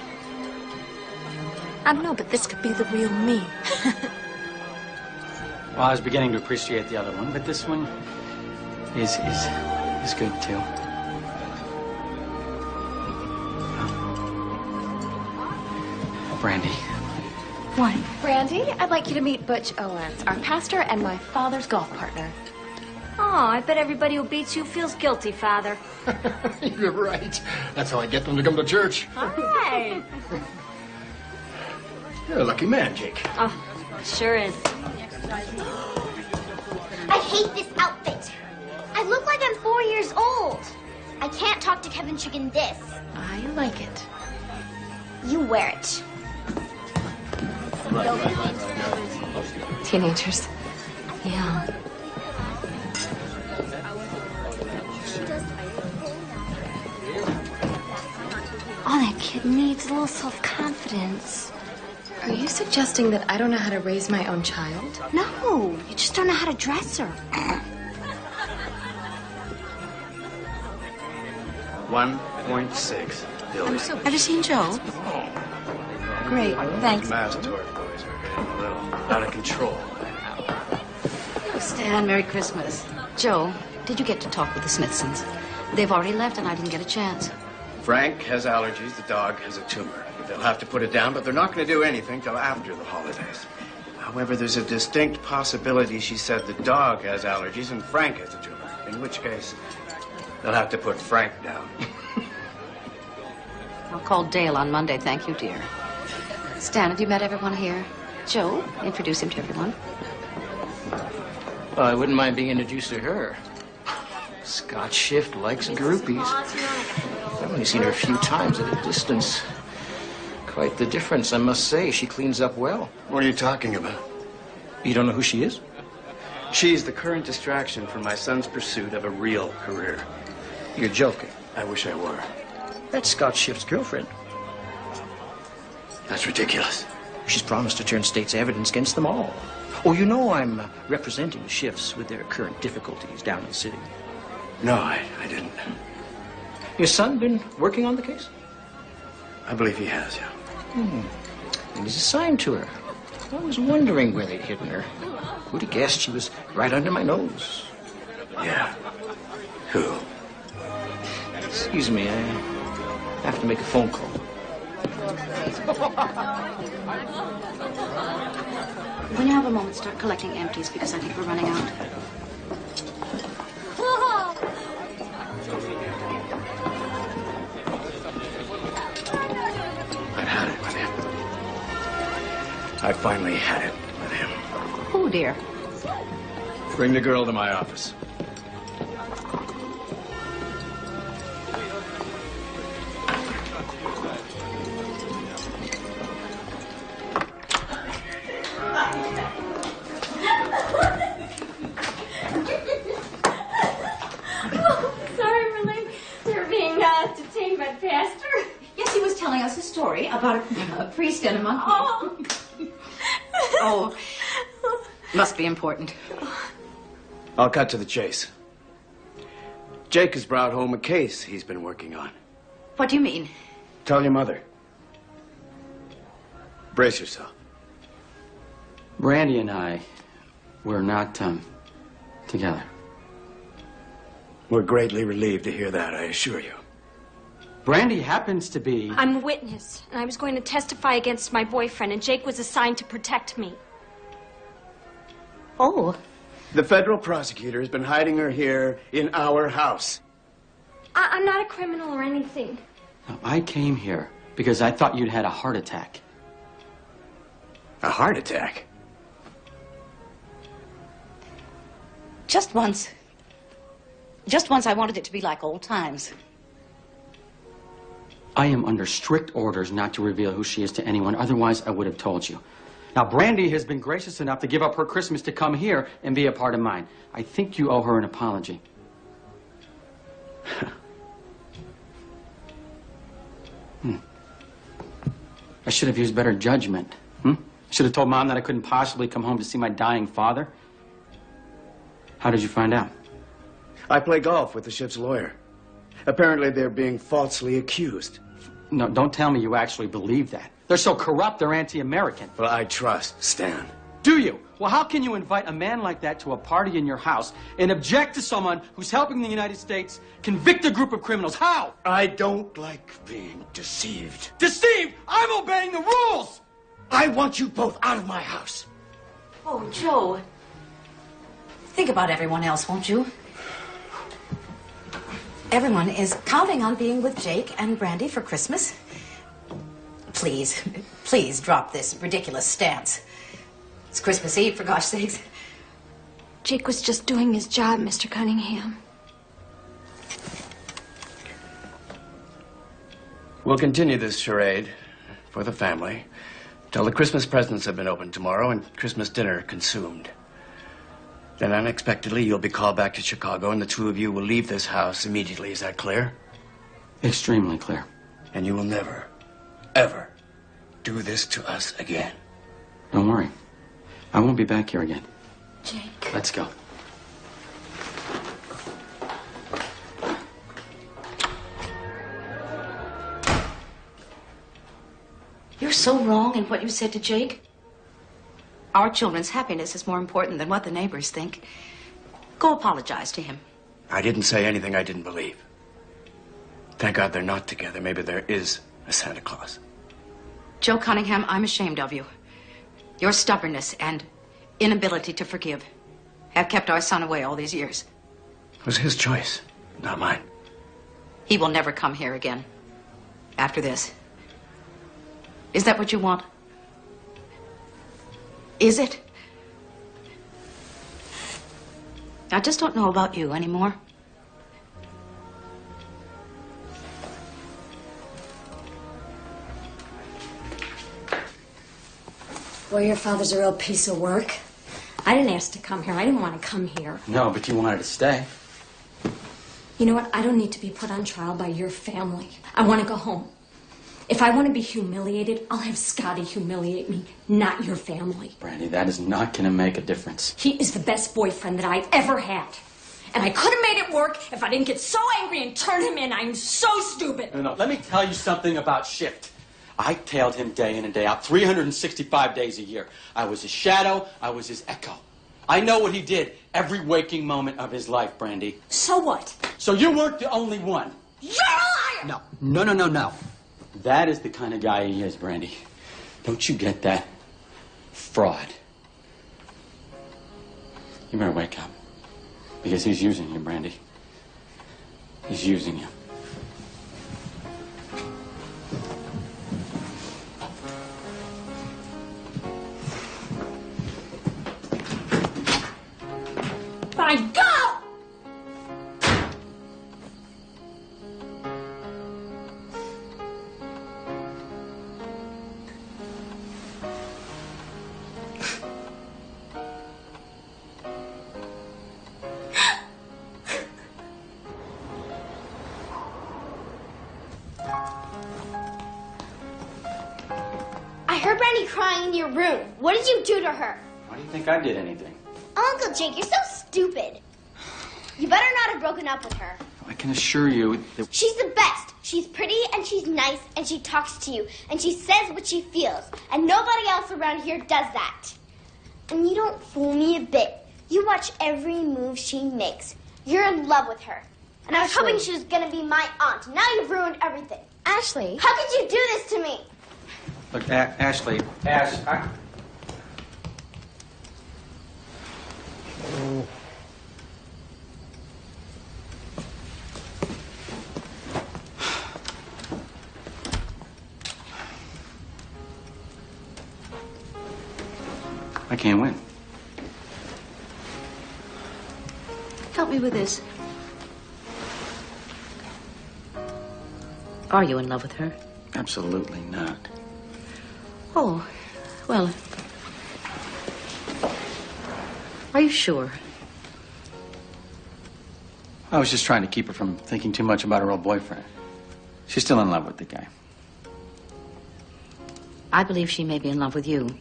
I don't know, but this could be the real me. Well, I was beginning to appreciate the other one, but this one is good too. Brandy. What? Brandy, I'd like you to meet Butch Owens, our pastor and my father's golf partner. Oh, I bet everybody who beats you feels guilty, Father. You're right. That's how I get them to come to church. Hi. You're a lucky man, Jake. Oh, sure is. I hate this outfit. I look like I'm 4 years old. I can't talk to Kevin Chick in this. I like it. You wear it. Teenagers. Yeah. All that kid needs is a little self-confidence. Are you suggesting that I don't know how to raise my own child? No, you just don't know how to dress her. 1.6 billion. Ever seen Joe? Great, thanks. Mastoid boys are getting a little out of control. Oh, Stan, Merry Christmas. Joe, did you get to talk with the Smithsons? They've already left and I didn't get a chance. Frank has allergies. The dog has a tumor. They'll have to put it down, but they're not going to do anything till after the holidays. However, there's a distinct possibility she said the dog has allergies and Frank has a tumor, in which case they'll have to put Frank down. I'll call Dale on Monday, thank you, dear. Stan, have you met everyone here? Joe, introduce him to everyone. Well, I wouldn't mind being introduced to her. Scott Schiff likes groupies. I've only seen her a few times at a distance. Quite the difference, I must say. She cleans up well. What are you talking about? You don't know who she is? She's the current distraction from my son's pursuit of a real career. You're joking. I wish I were. That's Scott Schiff's girlfriend. That's ridiculous. She's promised to turn state's evidence against them all. Oh, you know I'm representing the Schiffs with their current difficulties down in the city. No, I didn't. Your son been working on the case? I believe he has, yeah. And he's assigned to her. I was wondering where they'd hidden her. Who'd have guessed she was right under my nose? Yeah. Who? Excuse me, I have to make a phone call. When you have a moment, start collecting empties because I think we're running out. I've had it with him. I finally had it with him. Oh, dear. Bring the girl to my office. About a priest and a monkey. Oh, must be important. I'll cut to the chase. Jake has brought home a case he's been working on. What do you mean? Tell your mother. Brace yourself. Brandy and I, we're not, together. We're greatly relieved to hear that, I assure you. Brandy happens to be... I'm a witness, and I was going to testify against my boyfriend, and Jake was assigned to protect me. Oh. The federal prosecutor has been hiding her here in our house. I'm not a criminal or anything. No, I came here because I thought you'd had a heart attack. A heart attack? Just once. Just once I wanted it to be like old times. I am under strict orders not to reveal who she is to anyone. Otherwise, I would have told you. Now, Brandy has been gracious enough to give up her Christmas to come here and be a part of mine. I think you owe her an apology. I should have used better judgment. I should have told Mom that I couldn't possibly come home to see my dying father. How did you find out? I play golf with the Schiff's lawyer. Apparently, they're being falsely accused. No, don't tell me you actually believe that. They're so corrupt, they're anti-American. Well, I trust Stan. Do you? Well, how can you invite a man like that to a party in your house and object to someone who's helping the United States convict a group of criminals? How? I don't like being deceived. Deceived? I'm obeying the rules! I want you both out of my house. Oh, Joe. Think about everyone else, won't you? Everyone is counting on being with Jake and Brandy for Christmas. Please, please drop this ridiculous stance. It's Christmas Eve, for gosh sakes. Jake was just doing his job, Mr. Cunningham. We'll continue this charade for the family till the Christmas presents have been opened tomorrow and Christmas dinner consumed. Then unexpectedly, you'll be called back to Chicago, and the two of you will leave this house immediately. Is that clear? Extremely clear. And you will never, ever do this to us again. Don't worry. I won't be back here again. Jake. Let's go. You're so wrong in what you said to Jake. Our children's happiness is more important than what the neighbors think. Go apologize to him. I didn't say anything I didn't believe. Thank God they're not together. Maybe there is a Santa Claus. Joe Cunningham, I'm ashamed of you. Your stubbornness and inability to forgive have kept our son away all these years. It was his choice, not mine. He will never come here again after this. Is that what you want? Is it? I just don't know about you anymore. Well, your father's a real piece of work. I didn't ask to come here. I didn't want to come here. No, but you wanted to stay. You know what? I don't need to be put on trial by your family. I want to go home. If I want to be humiliated, I'll have Scotty humiliate me, not your family. Brandy, that is not going to make a difference. He is the best boyfriend that I've ever had. And I could have made it work if I didn't get so angry and turn him in. I'm so stupid. No, let me tell you something about Shift. I tailed him day in and day out, 365 days a year. I was his shadow. I was his echo. I know what he did every waking moment of his life, Brandy. So what? So you weren't the only one. You're a liar! No. That is the kind of guy he is, Brandy. Don't you get that? Fraud. You better wake up. Because he's using you, Brandy. He's using you. Fine, go! I heard Brandy crying in your room. What did you do to her? Why do you think I did anything? Uncle Jake, you're so stupid. You better not have broken up with her. I can assure you that... She's the best. She's pretty and she's nice and she talks to you and she says what she feels. And nobody else around here does that. And you don't fool me a bit. You watch every move she makes. You're in love with her. And I was hoping she was going to be my aunt. Now you've ruined everything. Ashley. How could you do this to me? Look, Ashley. I can't win. Help me with this. Are you in love with her? Absolutely not. Oh, well. Are you sure? I was just trying to keep her from thinking too much about her old boyfriend. She's still in love with the guy. I believe she may be in love with you.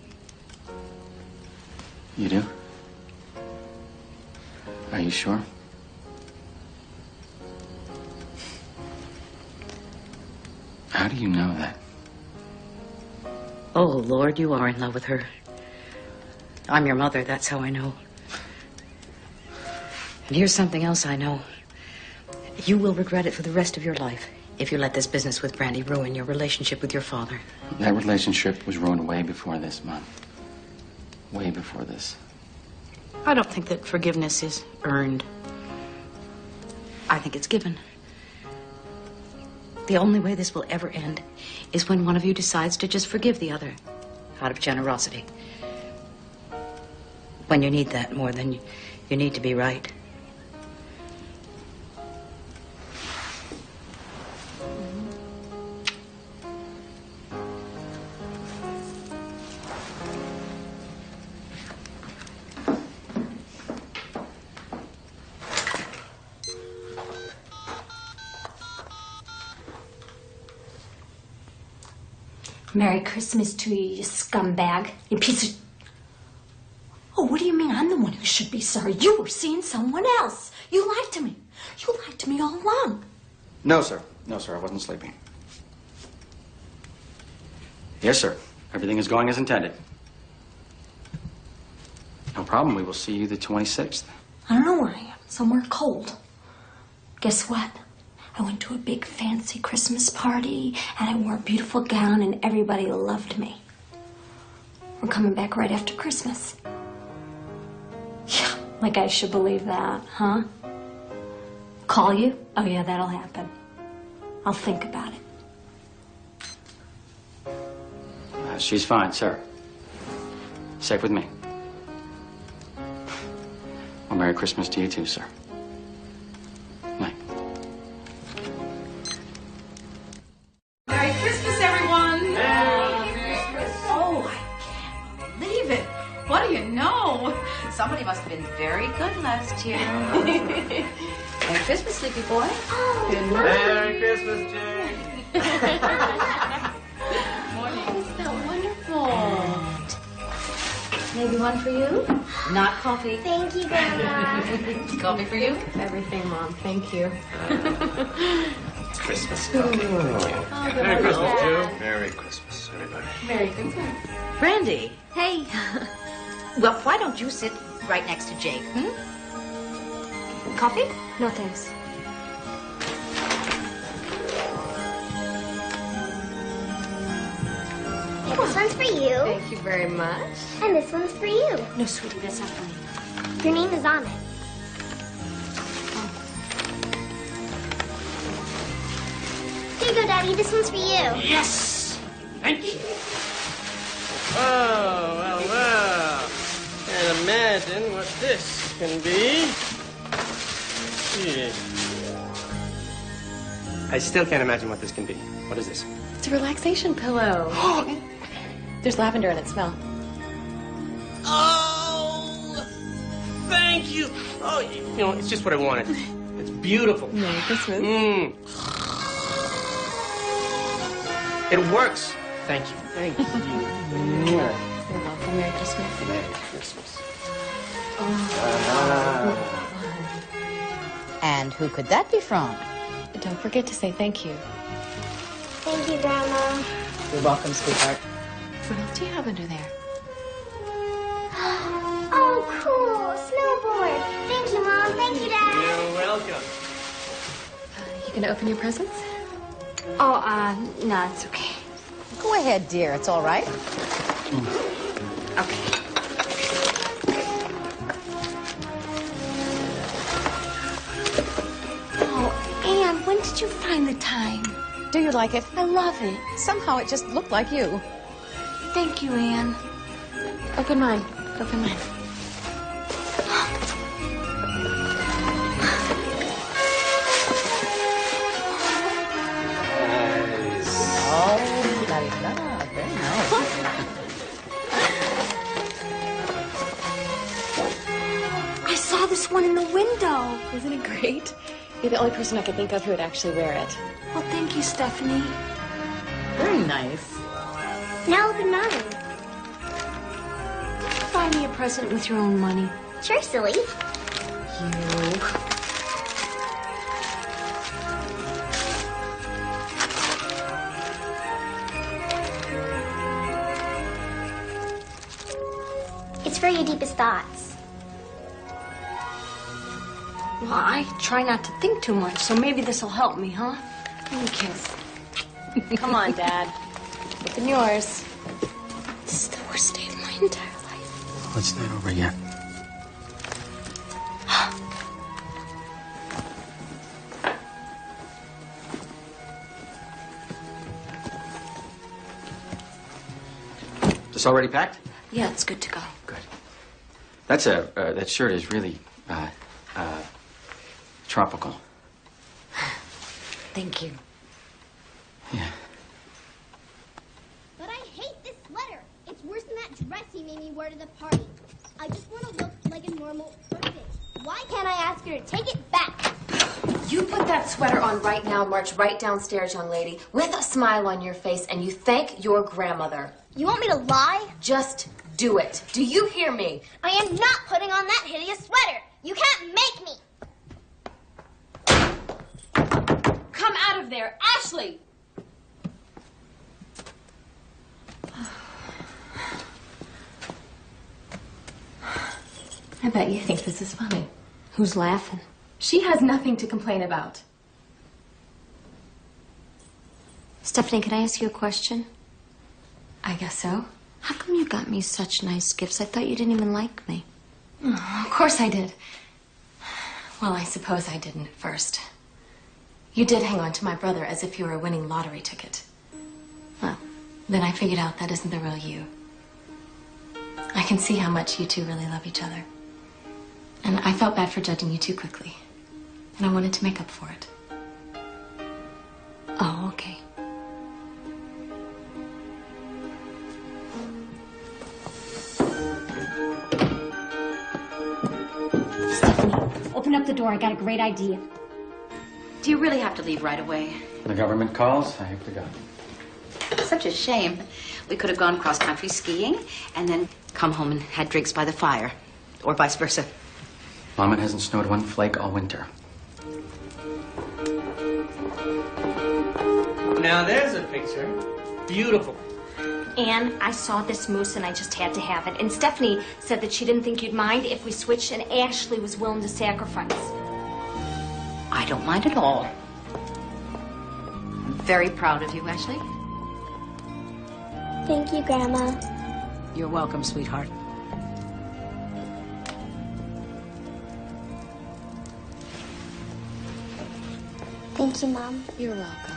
You do? Are you sure? How do you know that? Oh, Lord, you are in love with her. I'm your mother, that's how I know. And here's something else I know. You will regret it for the rest of your life if you let this business with Brandy ruin your relationship with your father. That relationship was ruined way before this, Mom. Way before this. I don't think that forgiveness is earned. I think it's given. The only way this will ever end is when one of you decides to just forgive the other out of generosity. When you need that more than you need to be right. Merry Christmas to you, you scumbag. You piece of... Oh, what do you mean I'm the one who should be sorry? You were seeing someone else. You lied to me. You lied to me all along. No, sir. No, sir, I wasn't sleeping. Yes, sir. Everything is going as intended. No problem. We will see you the 26th. I don't know where I am. Somewhere cold. Guess what? I went to a big fancy Christmas party and I wore a beautiful gown and everybody loved me. We're coming back right after Christmas. Yeah, like I should believe that, huh? Call you? Oh yeah, that'll happen. I'll think about it. She's fine, sir. Safe with me. Well, Merry Christmas to you too, sir. Night. Merry Christmas, everyone! Merry Christmas! Oh, I can't believe it. What do you know? very good last year. Merry Christmas, sleepy boy. Good Merry Christmas, Jake. Morning. Oh, isn't that wonderful? Maybe one for you? Not coffee. Thank you, Grandma. Coffee for you? Everything, Mom. Thank you. It's Christmas. Oh, Merry Christmas, Joe. Merry Christmas, everybody. Merry Christmas. Brandy. Hey. Well, why don't you sit right next to Jake, Coffee? No, thanks. This one's for you. Thank you very much. And this one's for you. No, sweetie, that's not for me. Your name is on it. Here you go, Daddy. This one's for you. Yes! Thank you. Oh, well. Can't imagine what this can be. Gee. I still can't imagine what this can be. What is this? It's a relaxation pillow. There's lavender in it. Smell. Oh! Thank you! Oh, you know, it's just what I wanted. It's beautiful. Merry Christmas. It works. Thank you. Thank you. You're welcome. Merry Christmas. Merry Christmas. And who could that be from? Don't forget to say thank you. Thank you, Grandma. You're welcome, sweetheart. What else do you have under there? Oh, cool. Snowboard. Thank you, Mom. Thank you, Dad. You're welcome. You gonna open your presents? Oh, no, it's okay. Go ahead, dear. It's all right. Okay. Oh, Anne, when did you find the time? Do you like it? I love it. Somehow it just looked like you. Thank you, Anne. Open mine. Open mine. Oh, la-di-da. Very nice. I saw this one in the window. Isn't it great? You're the only person I could think of who would actually wear it. Well, thank you, Stephanie. Very nice. Now open mine. Buy me a present with your own money. Sure, silly. You. It's for your deepest thoughts. Well, I try not to think too much, so maybe this will help me, huh? Give me a kiss. Come on, Dad. Open yours. This is the worst day of my entire life. It's not over yet. This already packed? Yeah, it's good to go. Good. That's that shirt is really, tropical. Thank you. Yeah. But I hate this sweater. It's worse than that dress you made me wear to the party. I just want to look like a normal person. Why can't I ask her to take it back? You put that sweater on right now, march right downstairs, young lady, with a smile on your face, and you thank your grandmother. You want me to lie? Just do it. Do you hear me? I am not putting on that hideous sweater. You can't make me. Come out of there, Ashley! I bet you think this is funny. Who's laughing? She has nothing to complain about. Stephanie, can I ask you a question? I guess so. How come you got me such nice gifts? I thought you didn't even like me. Oh, of course I did. Well, I suppose I didn't at first. You did hang on to my brother as if you were a winning lottery ticket. Well, then I figured out that isn't the real you. I can see how much you two really love each other. And I felt bad for judging you too quickly. And I wanted to make up for it. Oh, okay. open up the door. I got a great idea. Do you really have to leave right away? When the government calls, I have to go. Such a shame. We could have gone cross-country skiing and then come home and had drinks by the fire. Or vice versa. Mom, it hasn't snowed one flake all winter. Now there's a picture. Beautiful. Anne, I saw this moose and I just had to have it. And Stephanie said that she didn't think you'd mind if we switched and Ashley was willing to sacrifice. I don't mind at all. I'm very proud of you, Ashley. Thank you, Grandma. You're welcome, sweetheart. Thank you, Mom. You're welcome.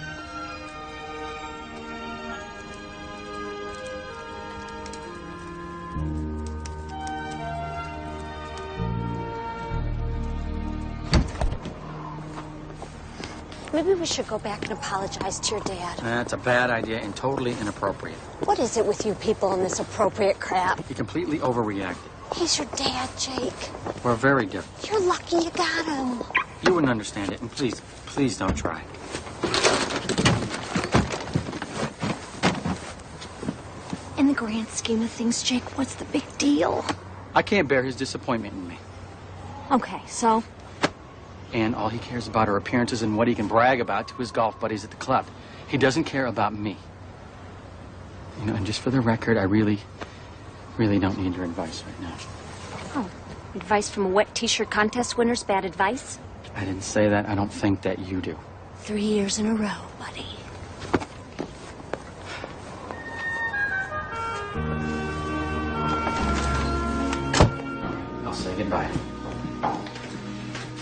Maybe we should go back and apologize to your dad. That's a bad idea and totally inappropriate. What is it with you people and this appropriate crap? He completely overreacted. He's your dad, Jake. We're very different. You're lucky you got him. You wouldn't understand it, and please don't try. In the grand scheme of things, Jake, what's the big deal? I can't bear his disappointment in me. Okay, so? And all he cares about are appearances and what he can brag about to his golf buddies at the club. He doesn't care about me. You know, and just for the record, I really don't need your advice right now. Oh, advice from a wet t-shirt contest winner's bad advice? I didn't say that. I don't think that you do. 3 years in a row, buddy. I'll say goodbye.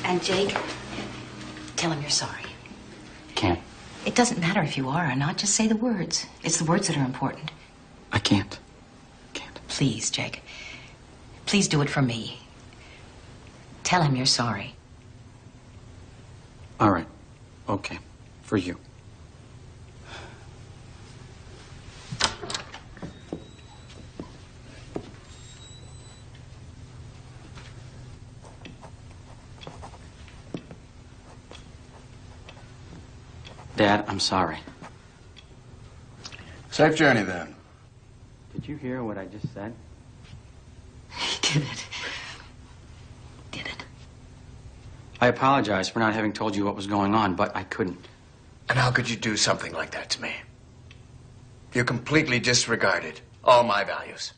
And Jake, tell him you're sorry. Can't. It doesn't matter if you are or not. Just say the words. It's the words that are important. I can't. Please, Jake. Please do it for me. Tell him you're sorry. All right. Okay. For you. Dad, I'm sorry. Safe journey, then. Did you hear what I just said? He did it. I apologize for not having told you what was going on, but I couldn't. And how could you do something like that to me? You completely disregarded all my values.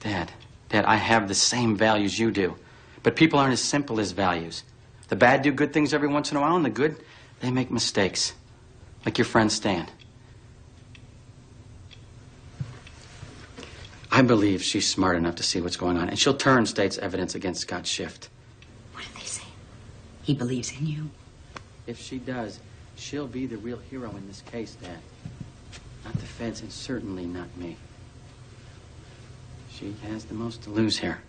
Dad, I have the same values you do. But people aren't as simple as values. The bad do good things every once in a while, and the good, they make mistakes. Like your friend Stan. I believe she's smart enough to see what's going on, and she'll turn state's evidence against Scott Schiff. What did they say? He believes in you. If she does, she'll be the real hero in this case, Dad. Not the feds, and certainly not me. She has the most to lose here.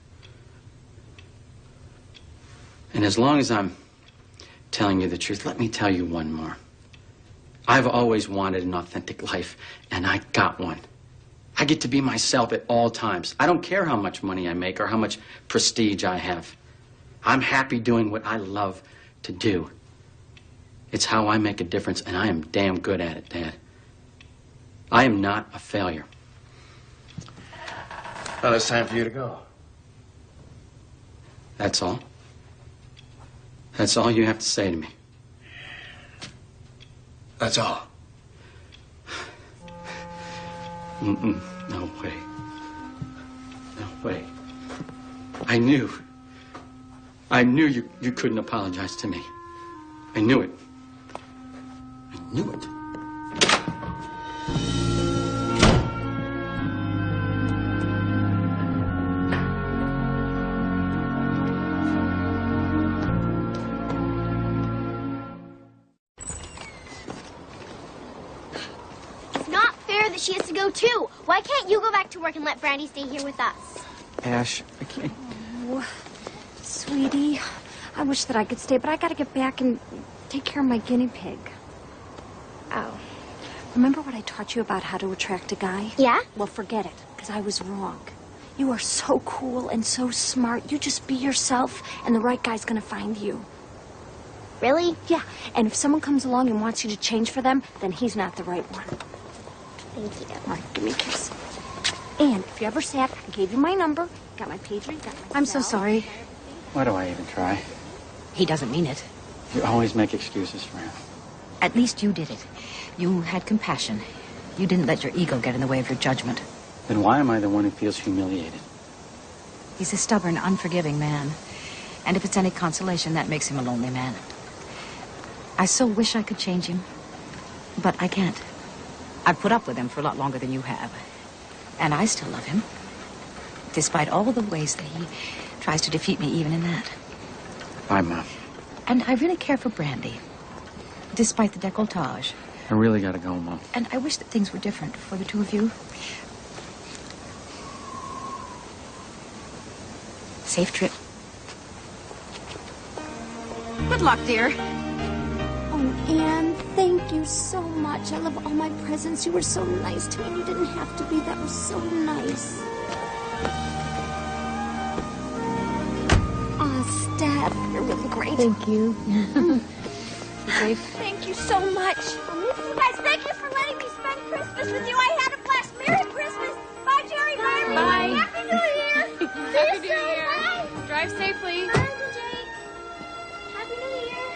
And as long as I'm telling you the truth, let me tell you one more. I've always wanted an authentic life, and I got one. I get to be myself at all times. I don't care how much money I make or how much prestige I have. I'm happy doing what I love to do. It's how I make a difference, and I am damn good at it, Dad. I am not a failure. Well, it's time for you to go. That's all? That's all you have to say to me? That's all. Mm-mm. No way. No way. I knew you couldn't apologize to me. I knew it. I knew it. She has to go too. Why can't you go back to work and let Brandy stay here with us? Ash, I can't. Oh, sweetie, I wish that I could stay, but I gotta get back and take care of my guinea pig. Oh. Remember what I taught you about how to attract a guy? Yeah? Well, forget it, because I was wrong. You are so cool and so smart. You just be yourself, and the right guy's gonna find you. Really? Yeah, and if someone comes along and wants you to change for them, then he's not the right one. Thank you. All right, give me a kiss. And if you're ever sad, I gave you my number, got my pager, got my I'm so cell. sorry. Why do I even try? He doesn't mean it. You always make excuses for him. At least you did it. You had compassion. You didn't let your ego get in the way of your judgment. Then why am I the one who feels humiliated? He's a stubborn, unforgiving man. And if it's any consolation, that makes him a lonely man. I so wish I could change him, but I can't. I've put up with him for a lot longer than you have. And I still love him, despite all the ways that he tries to defeat me even in that. Bye, Mom. And I really care for Brandy, despite the décolletage. I really gotta go, Mom. And I wish that things were different for the two of you. Safe trip. Good luck, dear. Oh, Anne, thank you so much. I love all my presents. You were so nice to me, and you didn't have to be. That was so nice. Oh, Steph, you're really great. Thank you. Safe. Thank you so much. I'll miss you guys. Thank you for letting me spend Christmas with you. I had a blast. Merry Christmas. Bye, Jerry. Bye, Rita. Bye. Happy New Year. Happy New See you soon. Year. Bye. Drive safely. Bye, Uncle Jake. Happy New Year.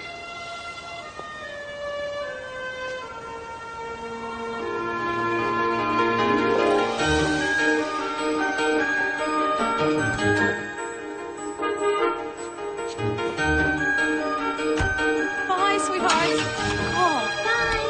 Bye, sweetheart. Oh, bye.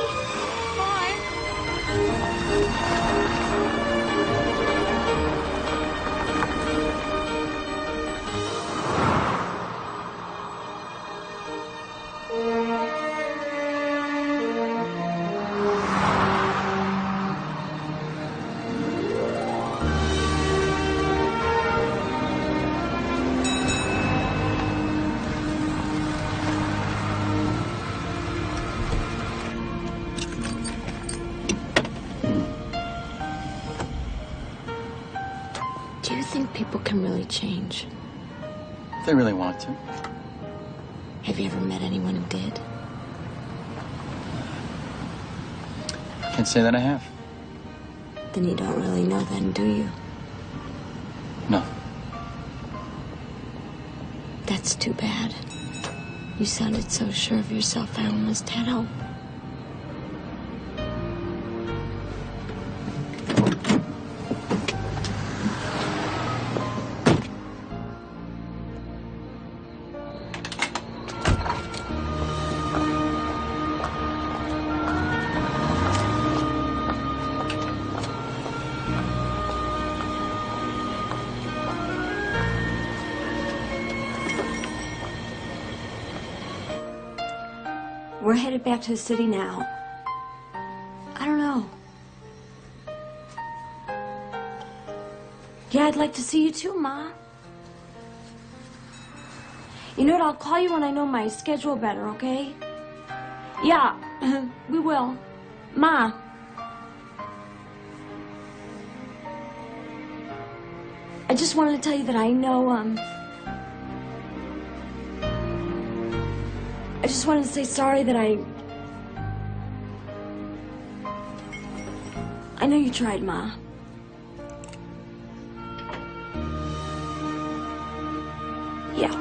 Do you think people can really change? If they really want to. Have you ever met anyone who did? Can't say that I have. Then you don't really know then, do you? No. That's too bad. You sounded so sure of yourself, I almost had hope. We're headed back to the city now. I don't know. Yeah, I'd like to see you too, Ma. You know what? I'll call you when I know my schedule better, okay? Yeah, we will. Ma. I just wanted to tell you that I know, I just wanted to say sorry that I know you tried, Ma. Yeah.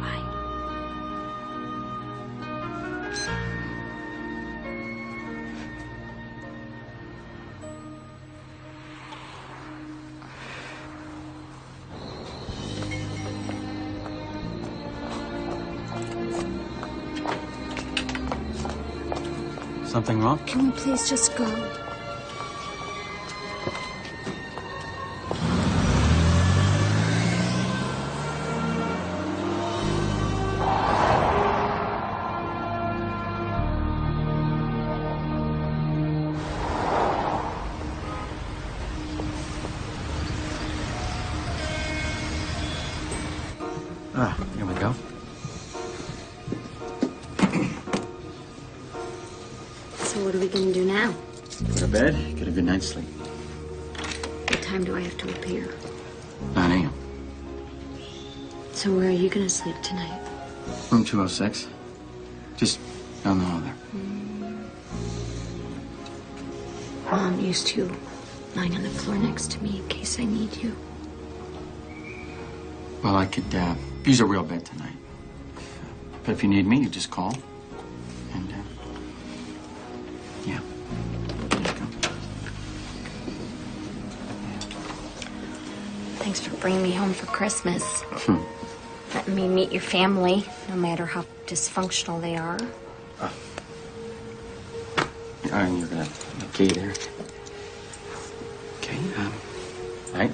Bye. Something wrong? Can we please just go? Here we go. So what are we gonna do now? Go to bed, get a good night's sleep. What time do I have to appear? 9 a.m. So where are you going to sleep tonight? Room 206. Just down the hall there. I'm used to you lying on the floor next to me in case I need you. Well, I could use a real bed tonight. But if you need me, you just call. And, yeah. There you go. Thanks for bringing me home for Christmas. Letting me meet your family, no matter how dysfunctional they are. You're gonna key there. Okay, right.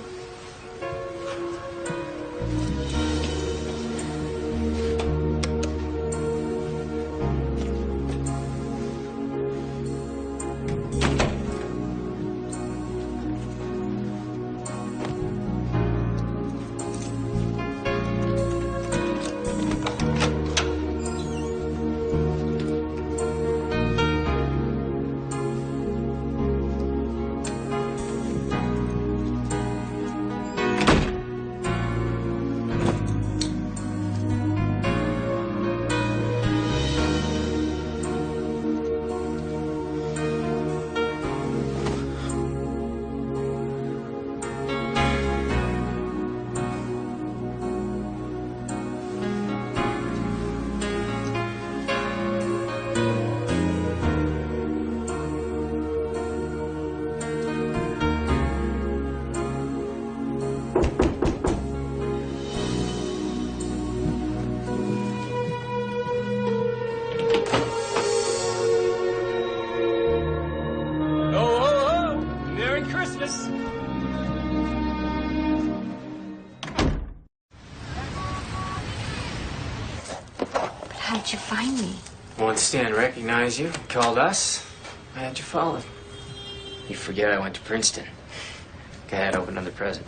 How'd you find me? Once Stan recognized you, called us, I had you followed. You forget I went to Princeton. Go ahead, open another present.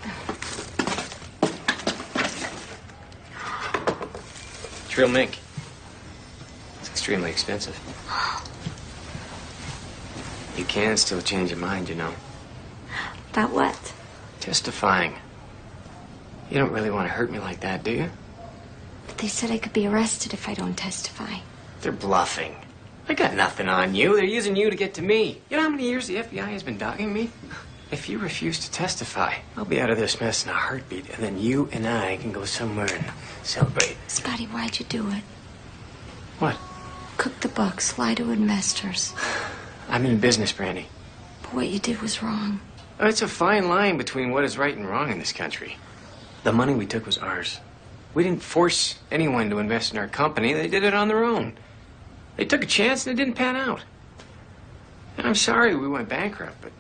It's real mink. It's extremely expensive. You can still change your mind, you know. About what? Testifying. You don't really want to hurt me like that, do you? But they said I could be arrested if I don't testify. They're bluffing. I got nothing on you. They're using you to get to me. You know how many years the FBI has been dogging me? If you refuse to testify, I'll be out of this mess in a heartbeat, and then you and I can go somewhere and celebrate. Scotty, why'd you do it? What? Cook the books, lie to investors. I'm in business, Brandy. But what you did was wrong. Oh, it's a fine line between what is right and wrong in this country. The money we took was ours. We didn't force anyone to invest in our company. They did it on their own. They took a chance and it didn't pan out. And I'm sorry we went bankrupt, but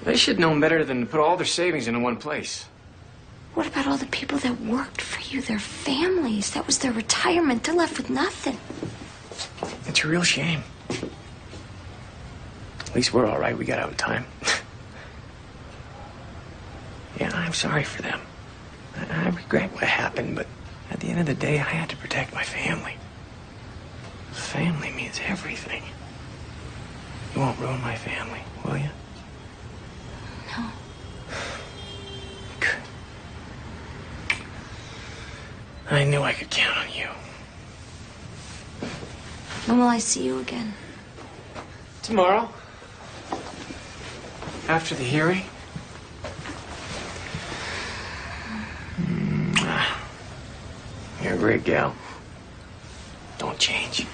they should have known better than to put all their savings into one place. What about all the people that worked for you, their families? That was their retirement. They're left with nothing. It's a real shame. At least we're all right. We got out in time. Yeah, I'm sorry for them. I regret what happened, but at the end of the day, I had to protect my family. Family means everything. You won't ruin my family, will you? No. Good. I knew I could count on you. When will I see you again? Tomorrow. After the hearing. You're a great gal. Don't change.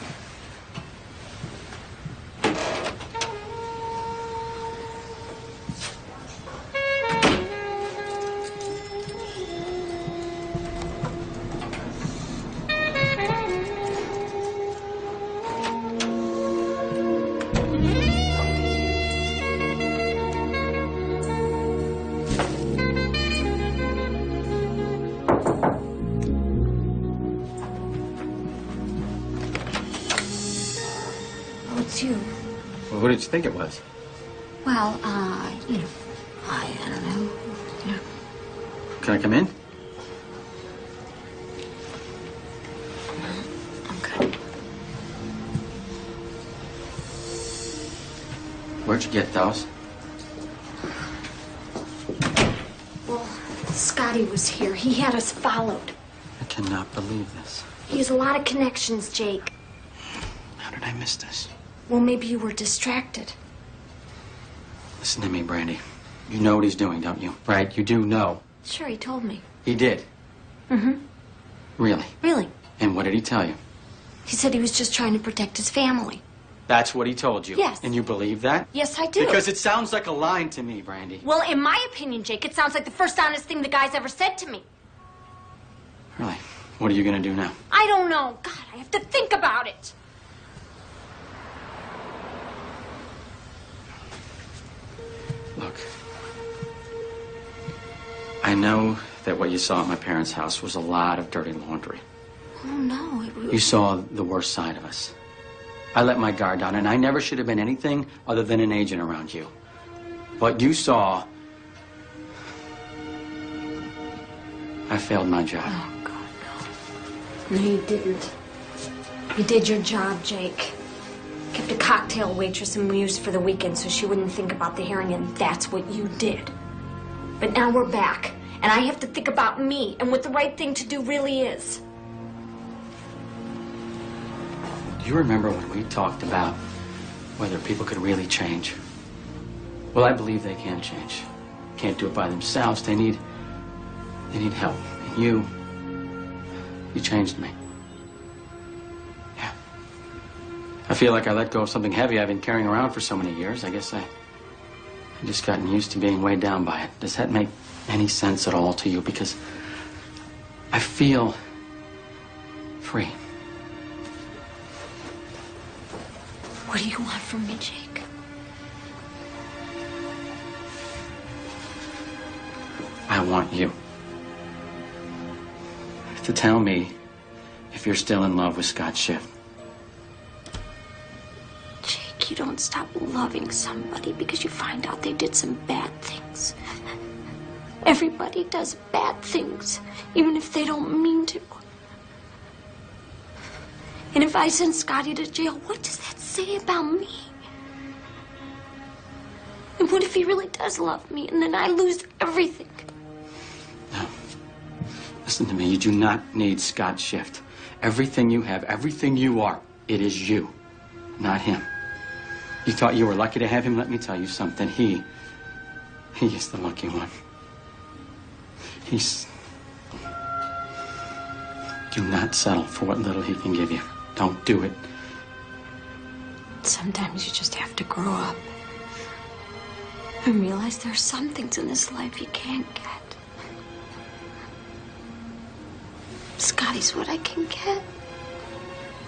It's you. Well, who did you think it was? Well, you know, I don't know. Yeah. Can I come in? I'm good. Where'd you get those? Well, Scotty was here. He had us followed. I cannot believe this. He has a lot of connections, Jake. How did I miss this? Well, maybe you were distracted. Listen to me, Brandy. You know what he's doing, don't you? Right? You do know. Sure, he told me. He did. Mm-hmm. Really? Really? And what did he tell you? He said he was just trying to protect his family. That's what he told you? Yes. And you believe that? Yes, I do. Because it sounds like a line to me, Brandy. Well, in my opinion, Jake, it sounds like the first honest thing the guy's ever said to me. Really? What are you going to do now? I don't know. God, I have to think about it. Look. I know that what you saw at my parents' house was a lot of dirty laundry. Oh, no. You saw the worst side of us. I let my guard down, and I never should have been anything other than an agent around you. But you saw... I failed my job. Oh, God, no. No, you didn't. You did your job, Jake. Kept a cocktail waitress amused for the weekend so she wouldn't think about the hearing, and that's what you did. But now we're back, and I have to think about me and what the right thing to do really is. Do you remember when we talked about whether people could really change? Well, I believe they can change. Can't do it by themselves. They need help. And you changed me. Yeah. I feel like I let go of something heavy I've been carrying around for so many years. I guess I just gotten used to being weighed down by it. Does that make any sense at all to you? Because I feel free. What do you want from me, Jake? I want you to tell me if you're still in love with Scott Schiff. Jake, you don't stop loving somebody because you find out they did some bad things. Everybody does bad things, even if they don't mean to. And if I send Scotty to jail, what does that say about me? And what if he really does love me and then I lose everything? No. Listen to me. You do not need Scott Schiff. Everything you have, everything you are, it is you, not him. You thought you were lucky to have him? Let me tell you something. He is the lucky one. Do not settle for what little he can give you. Don't do it. Sometimes you just have to grow up and realize there are some things in this life you can't get. Scotty's what I can get.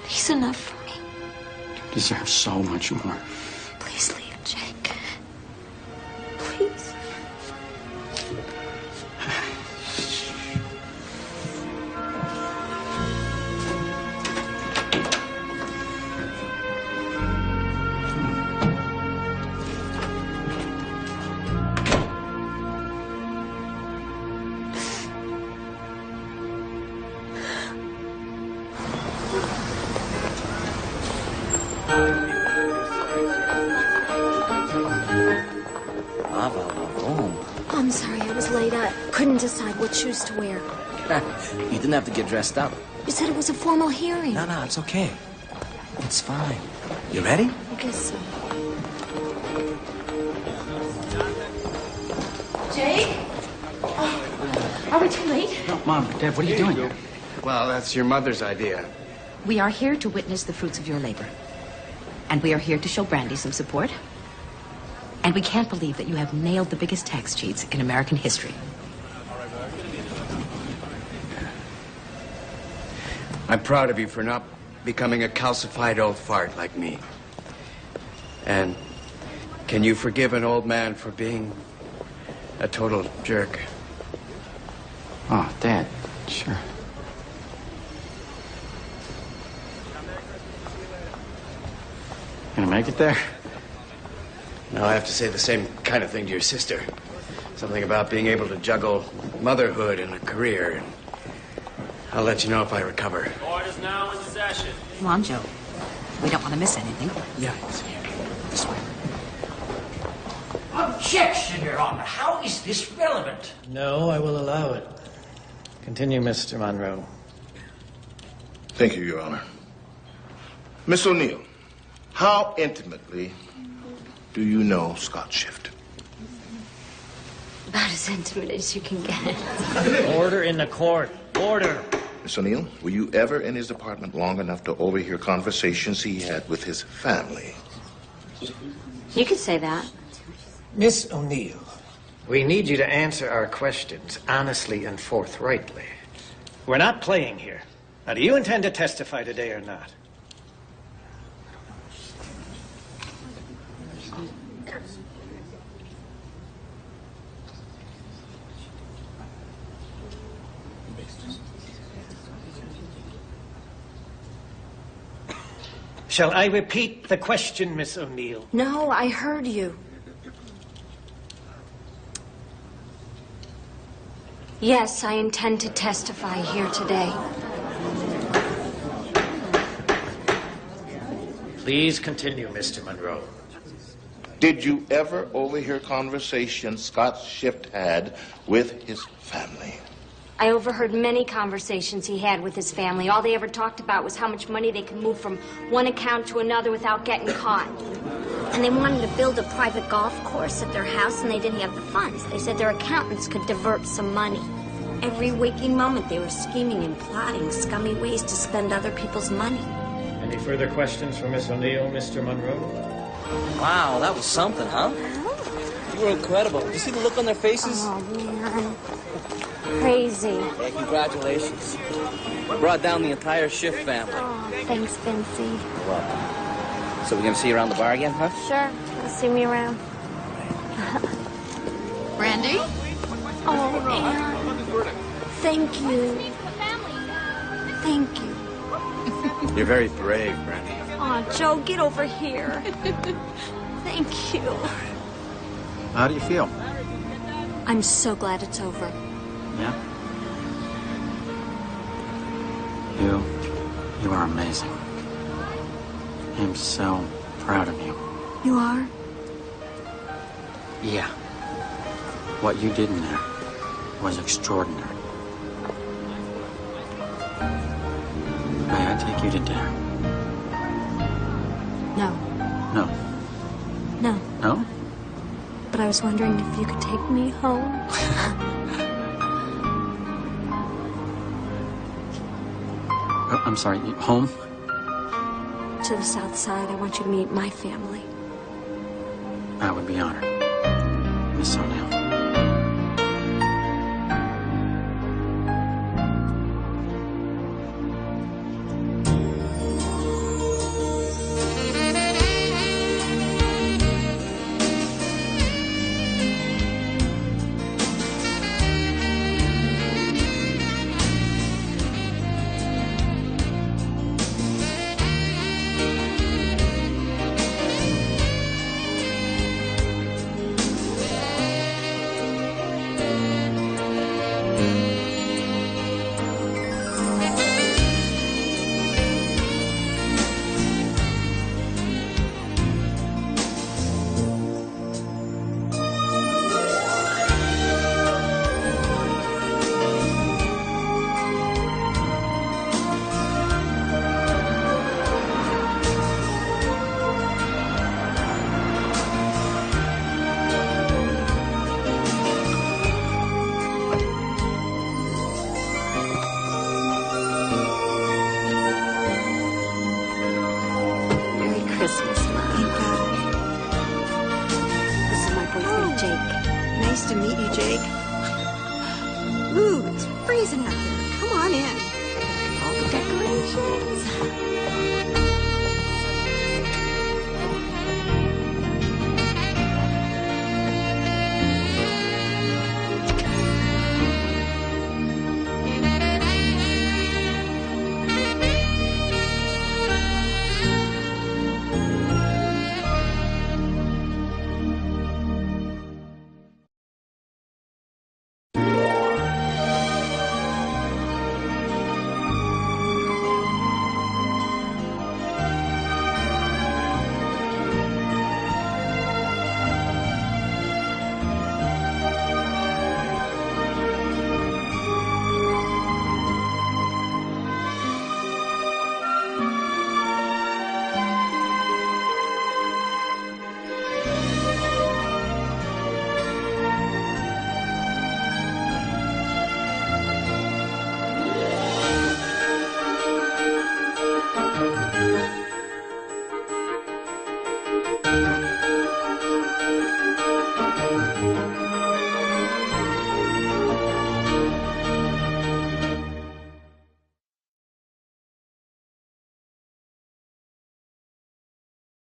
He's enough for me. You deserve so much more. Please leave, Jake. Please. I'm sorry I was late. I couldn't decide what shoes to wear. You didn't have to get dressed up. You said it was a formal hearing. No, it's okay. It's fine. You ready? I guess so. Jake? Oh, are we too late? No, Mom, Dad, what are you doing here? Well, that's your mother's idea. We are here to witness the fruits of your labor. And we are here to show Brandy some support. And we can't believe that you have nailed the biggest tax cheats in American history. I'm proud of you for not becoming a calcified old fart like me. And can you forgive an old man for being a total jerk? Oh, Dad, sure. Gonna make it there? Now I have to say the same kind of thing to your sister. Something about being able to juggle motherhood and a career. I'll let you know if I recover. Order's now in session. Come on, Joe. We don't want to miss anything. Yeah, it's here. This way. Objection, Your Honor. How is this relevant? No, I will allow it. Continue, Mr. Monroe. Thank you, Your Honor. Miss O'Neill, how intimately do you know Scott Shift? About as intimate as you can get. Order in the court. Order. Miss O'Neill, were you ever in his apartment long enough to overhear conversations he had with his family? You could say that. Miss O'Neill, we need you to answer our questions honestly and forthrightly. We're not playing here. Now, do you intend to testify today or not? Shall I repeat the question, Miss O'Neill? No, I heard you. Yes, I intend to testify here today. Please continue, Mr. Monroe. Did you ever overhear conversations Scott Shift had with his family? I overheard many conversations he had with his family. All they ever talked about was how much money they could move from one account to another without getting caught. And they wanted to build a private golf course at their house, and they didn't have the funds. They said their accountants could divert some money. Every waking moment, they were scheming and plotting scummy ways to spend other people's money. Any further questions for Miss O'Neill, Mr. Monroe? Wow, that was something, huh? You were incredible. Did you see the look on their faces? Oh, man. Crazy. Yeah, congratulations. You brought down the entire Shift family. Oh, thanks, Vincy. You're welcome. So we're gonna see you around the bar again, huh? Sure. You'll see me around. Brandy? Oh, Anne. Thank you. Thank you. You're very brave, Brandy. Oh, Joe, get over here. Thank you. How do you feel? I'm so glad it's over. Yeah? You are amazing. I'm so proud of you. You are? Yeah. What you did in there was extraordinary. May I take you to dinner? No. No. No. No? But I was wondering if you could take me home. I'm sorry, home? To the south side. I want you to meet my family. I would be honored, Miss O'Neill. Christmas, Mom. Thank God. This is my boyfriend, Jake. Nice to meet you, Jake. Ooh, it's freezing out there. Come on in. All the decorations.